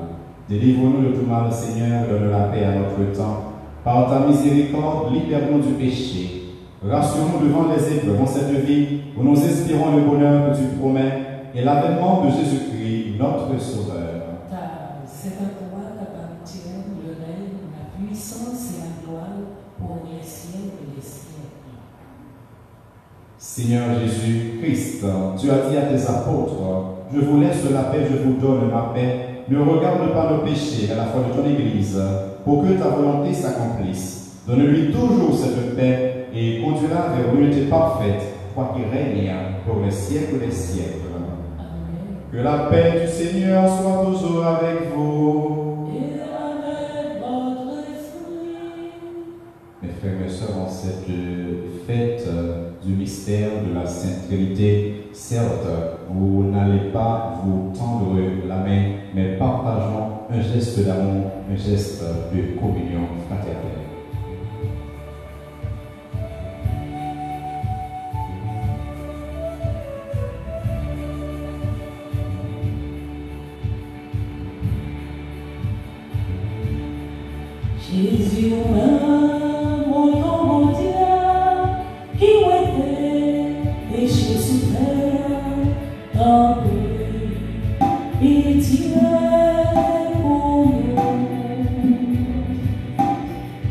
Délivre-nous de tout mal, Seigneur, donne la paix à notre temps. Par ta miséricorde, libère-nous du péché. Rassure-nous devant les épreuves en cette vie, où nous espérons le bonheur que tu promets et l'avènement de Jésus-Christ, notre Sauveur.
car c'est à toi qu'appartiennent le règne, la puissance et la gloire pour les siècles et les siècles.
Seigneur Jésus-Christ, tu as dit à tes apôtres, je vous laisse la paix, je vous donne ma paix. Ne regarde pas nos péchés à la foi de ton Église, pour que ta volonté s'accomplisse. Donne-lui toujours cette paix et conduis-la vers l'unité parfaite, toi qui règnes pour les siècles des siècles.
Amen.
Que la paix du Seigneur soit toujours avec vous.
Et avec votre esprit.
Mes frères et mes sœurs, en cette fête du mystère de la Sainte Trinité, certes, vous n'allez pas vous tendre la main, mais partageons un geste d'amour, un geste de communion fraternelle.
Jésus, mon nom Dieu, qui était péché sous terre, tant que pitié pour nous.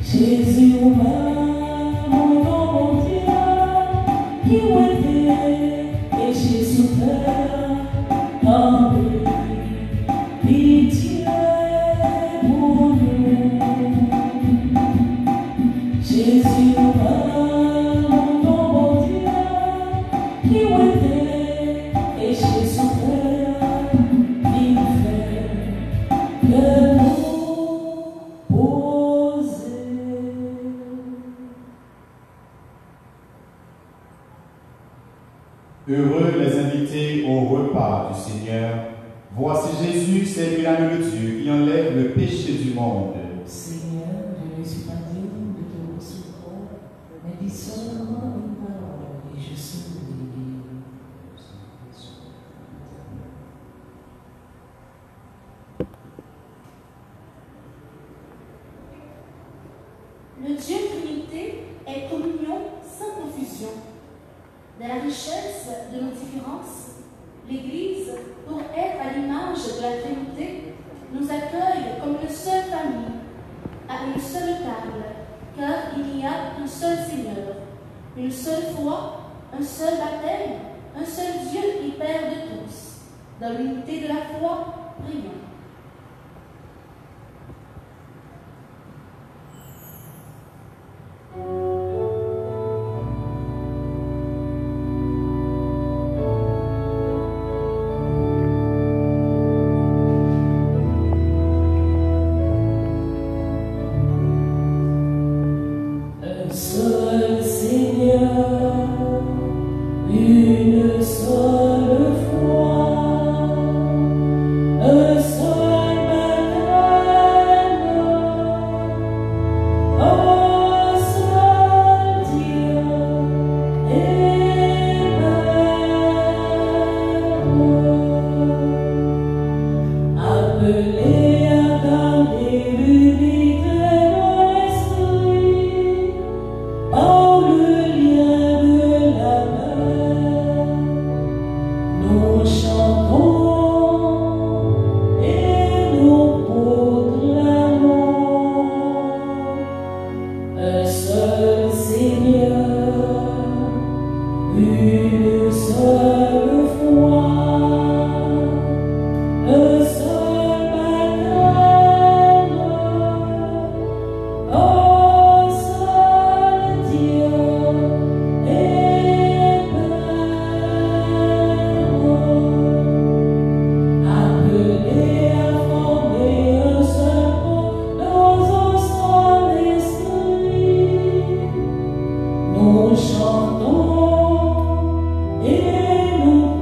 Jésus,
Heureux les invités au repas du Seigneur. Voici Jésus, c'est l'agneau de Dieu qui enlève le péché du monde.
Seigneur, je ne suis pas digne de te recevoir, mais dis seulement une parole et je serai guéri.
Le Dieu Trinité est communion sans confusion. De la richesse de nos différences, l'Église, pour être à l'image de la Trinité, nous accueille comme une seule famille, à une seule table, car il y a un seul Seigneur, une seule foi, un seul baptême, un seul Dieu et Père de tous. Dans l'unité de la foi, prions.
Nous chantons et nous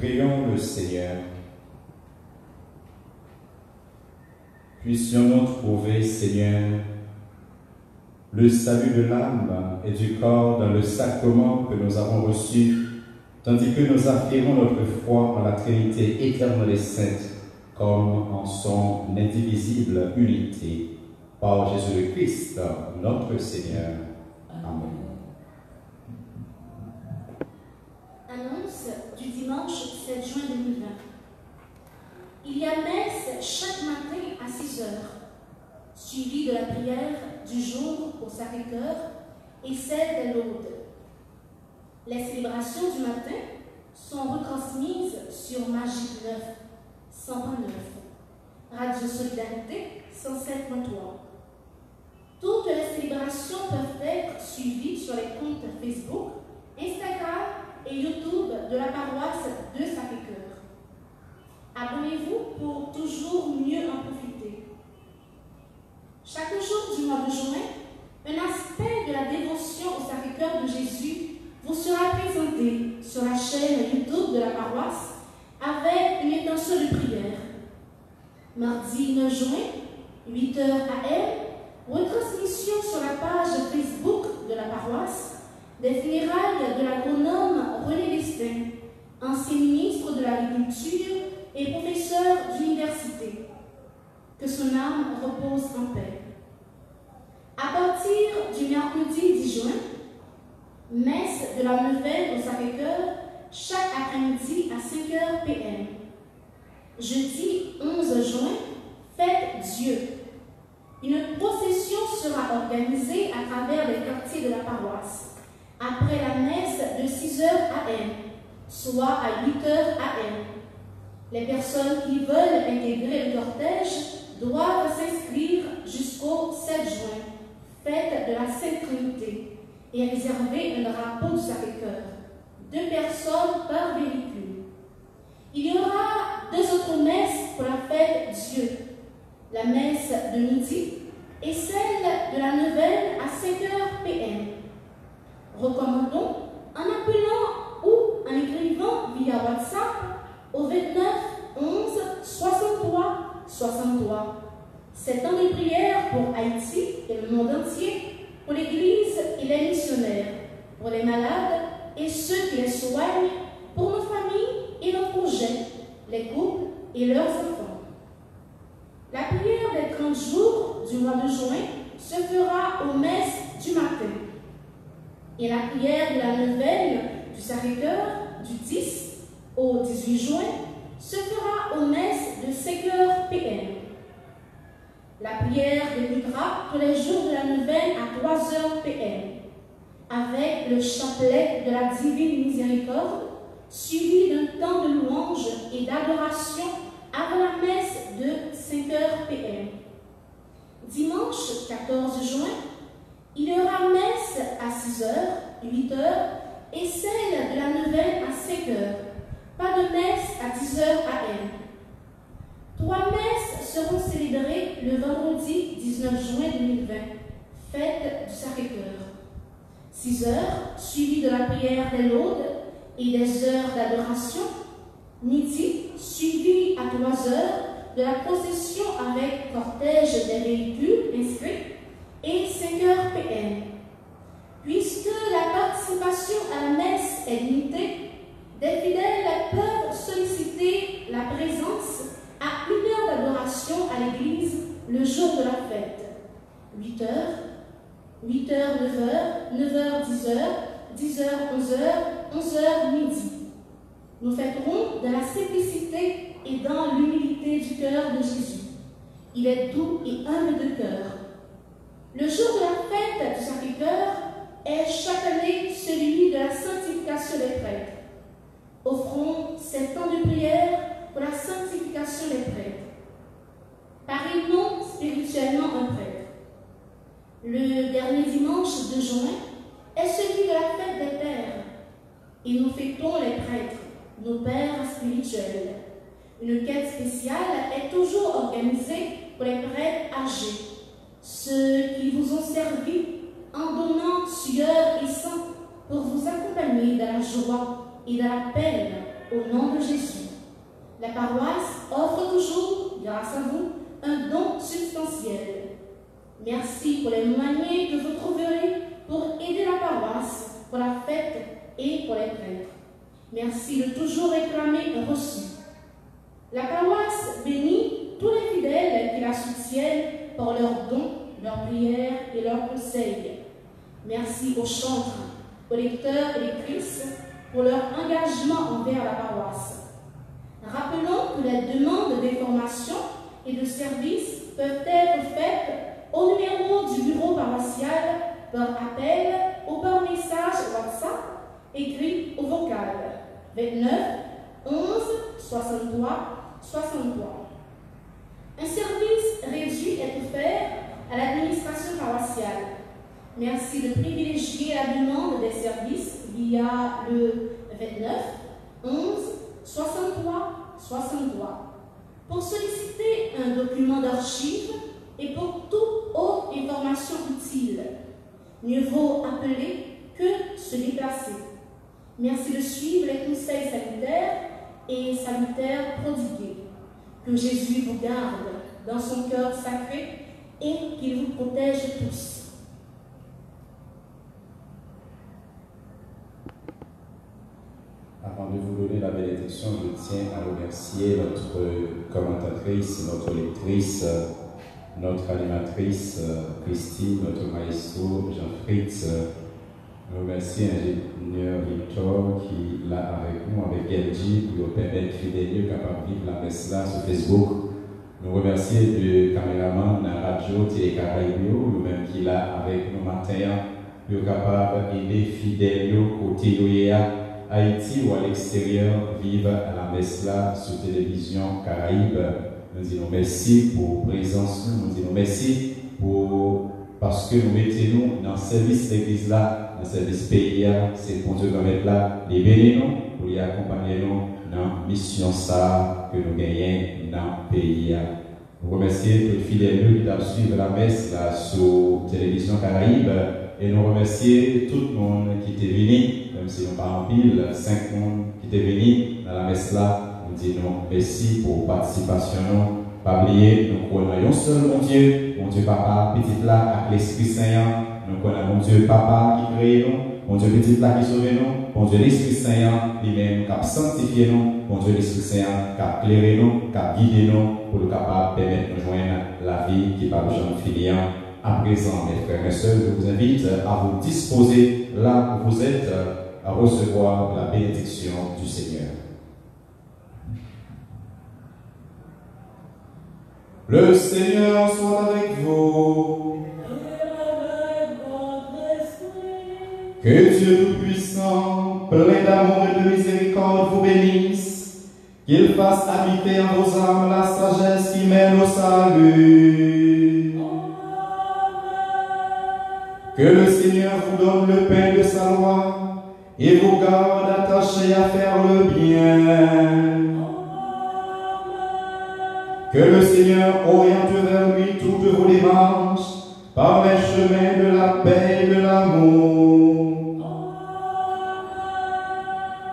prions le Seigneur. Puissions-nous trouver, Seigneur, le salut de l'âme et du corps dans le sacrement que nous avons reçu, tandis que nous affirmons notre foi en la Trinité éternelle et sainte, comme en son indivisible unité. Par Jésus le Christ, notre Seigneur. Amen.
Annonce du dimanche 7 juin 2020. Il y a messe chaque matin à 6 heures, suivie de la prière du jour au Sacré-Cœur et celle de l'aude. Les célébrations du matin sont retransmises sur Magique 9, 100.9, Radio Solidarité 107.3. Toutes les célébrations peuvent être suivies sur les comptes Facebook, Instagram et YouTube de la paroisse de Sacré-Cœur. Abonnez-vous pour toujours mieux en profiter. Chaque jour du mois de juin, un aspect de la dévotion au Sacré-Cœur de Jésus vous sera présenté sur la chaîne YouTube de la paroisse avec une intention de prière. Mardi 9 juin, 8h AM, retransmission sur la page Facebook de la paroisse des funérailles de l'agronome René Destin, ancien ministre de l'Agriculture et professeur d'université. Que son âme repose en paix. À partir du mercredi 10 juin, messe de la neuvaine au Sacré-Cœur chaque après-midi à 5h PM. Jeudi 11 juin, fête Dieu. Une procession sera organisée à travers les quartiers de la paroisse, après la messe de 6h AM, soit à 8h AM. Les personnes qui veulent intégrer le cortège doivent s'inscrire jusqu'au 7 juin, fête de la Sainte Trinité, et réserver un drapeau du Sacré-Cœur, 2 personnes par véhicule. Il y aura 2 autres messes pour la fête Dieu, la messe de midi et celle de la neuvaine à 5h PM. Recommandons en appelant ou en écrivant via WhatsApp au 29 11 63 63. C'est temps de prière pour Haïti et le monde entier, pour l'Église et les missionnaires, pour les malades et ceux qui les soignent, pour nos familles et nos projets, les couples et leurs enfants. La prière des 30 jours du mois de juin se fera aux messes du matin. Et la prière de la neuvaine du Sacré-Cœur du 10 au 18 juin se fera aux messes de 5h PM. La prière débutera tous les jours de la neuvaine à 3h PM, avec le chapelet de la Divine Miséricorde, suivi d'un temps de louange et d'adoration avant la messe de 5h PM. Dimanche 14 juin, il y aura messe à 6h, 8h et celle de la neuvaine à 5h. Pas de messe à 10h AM. 3 messes seront célébrées le vendredi 19 juin 2020, fête du Sacré-Cœur. 6h, suivi de la prière des laudes et des heures d'adoration. Midi, suivi à 3h de la procession avec cortège des véhicules inscrits et 5h PM. Puisque la participation à la messe est limitée, des fidèles peuvent solliciter la présence à 1 heure d'adoration à l'église le jour de la fête. 8h, 8h, 9h, 9h, 10h, 10h, 11h, 11h, midi. Nous fêterons dans la simplicité et dans l'humilité du cœur de Jésus. Il est doux et humble de cœur. Le jour de la fête du Sacré-Cœur est chaque année celui de la sanctification des prêtres. Offrons ces temps de prière pour la sanctification des prêtres. Parlons spirituellement un prêtre. Le dernier dimanche de juin est celui de la fête des pères. Et nous fêtons les prêtres, nos pères spirituels. Une quête spéciale est toujours organisée pour les prêtres âgés, ceux qui vous ont servi en donnant sueur et sang pour vous accompagner dans la joie et dans la peine Au nom de Jésus, la paroisse offre toujours, grâce à vous, un don substantiel. Merci pour les moyens que vous trouverez pour aider la paroisse, pour la fête et pour les prêtres. Merci de toujours réclamer un reçu. La paroisse bénit tous les fidèles qui la soutiennent par leurs dons, leurs prières et leurs conseils. Merci aux chantres, aux lecteurs et lectrices pour leur engagement envers la paroisse. Rappelons que les demandes d'information et de services peuvent être faites au numéro du bureau paroissial par appel ou par message WhatsApp écrit au vocal 29 11 63 63. Un service réduit est offert à l'administration paroissiale. Merci de privilégier la demande des services via le 29 11 63 63 pour solliciter un document d'archive et pour toute autre information utile. Mieux vaut appeler que se déplacer. Merci de suivre les conseils sanitaires et salutaires prodigués. Que Jésus vous garde dans son cœur sacré et qu'il vous protège tous.
Avant de vous donner la bénédiction, je tiens à remercier notre commentatrice, notre lectrice, notre animatrice Christine, notre maestro Jean-Fritz. Je remercie l'ingénieur Victor qui est là avec nous, avec Genji, pour nous permettre fidèles capable de vivre la messe là sur Facebook. Nous remercions le caméraman de la radio Télé-Caraïbes, nous-mêmes qui est là avec nous matin, pour capable d'aider fidèles côté Haïti ou à l'extérieur vivre à la messe là sur télévision Caraïbes. Nous disons merci pour la présence, nous disons merci parce que nous mettons dans le service de l'église là, dans le service pays, c'est pour Dieu qu'on mettre là, les bénir nous, pour les accompagner nous dans la mission ça que nous gagnons dans le pays. Nous remercions tous les fidèles qui ont suivi la messe là sur télévision Caraïbes et nous remercions tout le monde qui était venu, même si nous pas en pile, 5 personnes qui étaient venus dans la messe là. Nous disons merci pour la participation. Pas oublier, nous connaissons un seul mon Dieu Papa, petit là, avec l'Esprit Saint. Nous connaissons mon Dieu Papa qui crée nous, mon Dieu petit là qui sauve nous, mon Dieu l'Esprit Saint, lui-même qui a sanctifié nous, mon Dieu l'Esprit Saint qui a éclairé nous, qui a guidé nous pour nous capable permettre de joindre la vie qui va nous finir. À présent, mes frères et sœurs, je vous invite à vous disposer là où vous êtes à recevoir la bénédiction du Seigneur. Le Seigneur soit avec vous. Que Dieu Tout-Puissant, plein d'amour et de miséricorde, vous bénisse. Qu'il fasse habiter en vos âmes la sagesse qui mène au salut. Que le Seigneur vous donne le pain de sa loi et vous garde attachés à faire le bien. Que le Seigneur oriente vers lui toutes vos démarches par les chemins de la paix et de l'amour.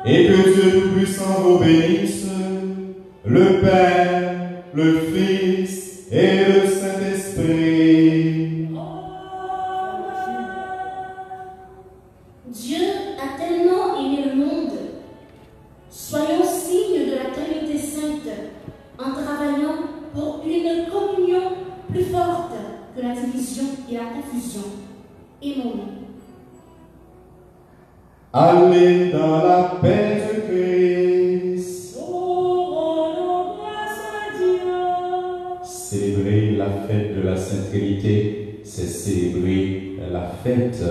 Et que Dieu Tout-Puissant vous bénisse, le Père, le Fils et le Saint-Esprit.
Dieu a tellement aimé le monde. Soyons signes de la Trinité Sainte en travaillant pour une communion plus forte que la division et la confusion. Aimons-nous.
Allez dans la paix de Christ.
Célébrer la fête de la Sainte Trinité, c'est célébrer la fête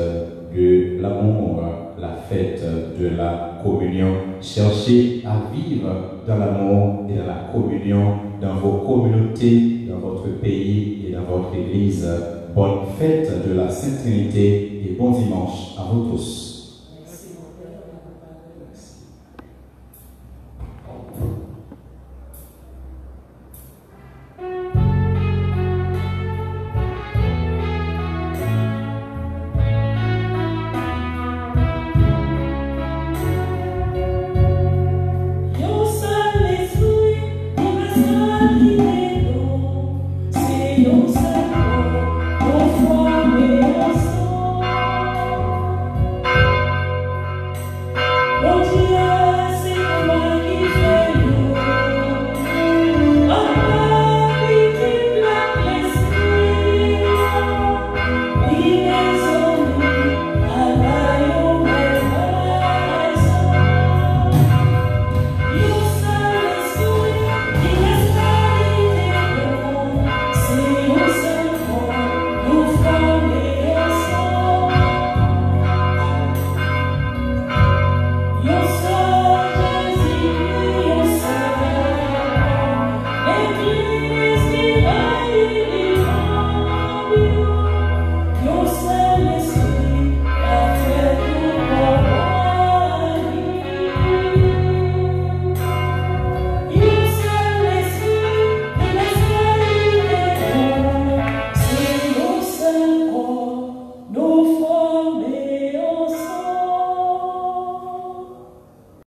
de l'amour, la fête de la communion. Cherchez à vivre dans l'amour et dans la communion dans vos communautés, dans votre pays et dans votre église. Bonne fête de la Sainte Trinité et bon dimanche à vous tous.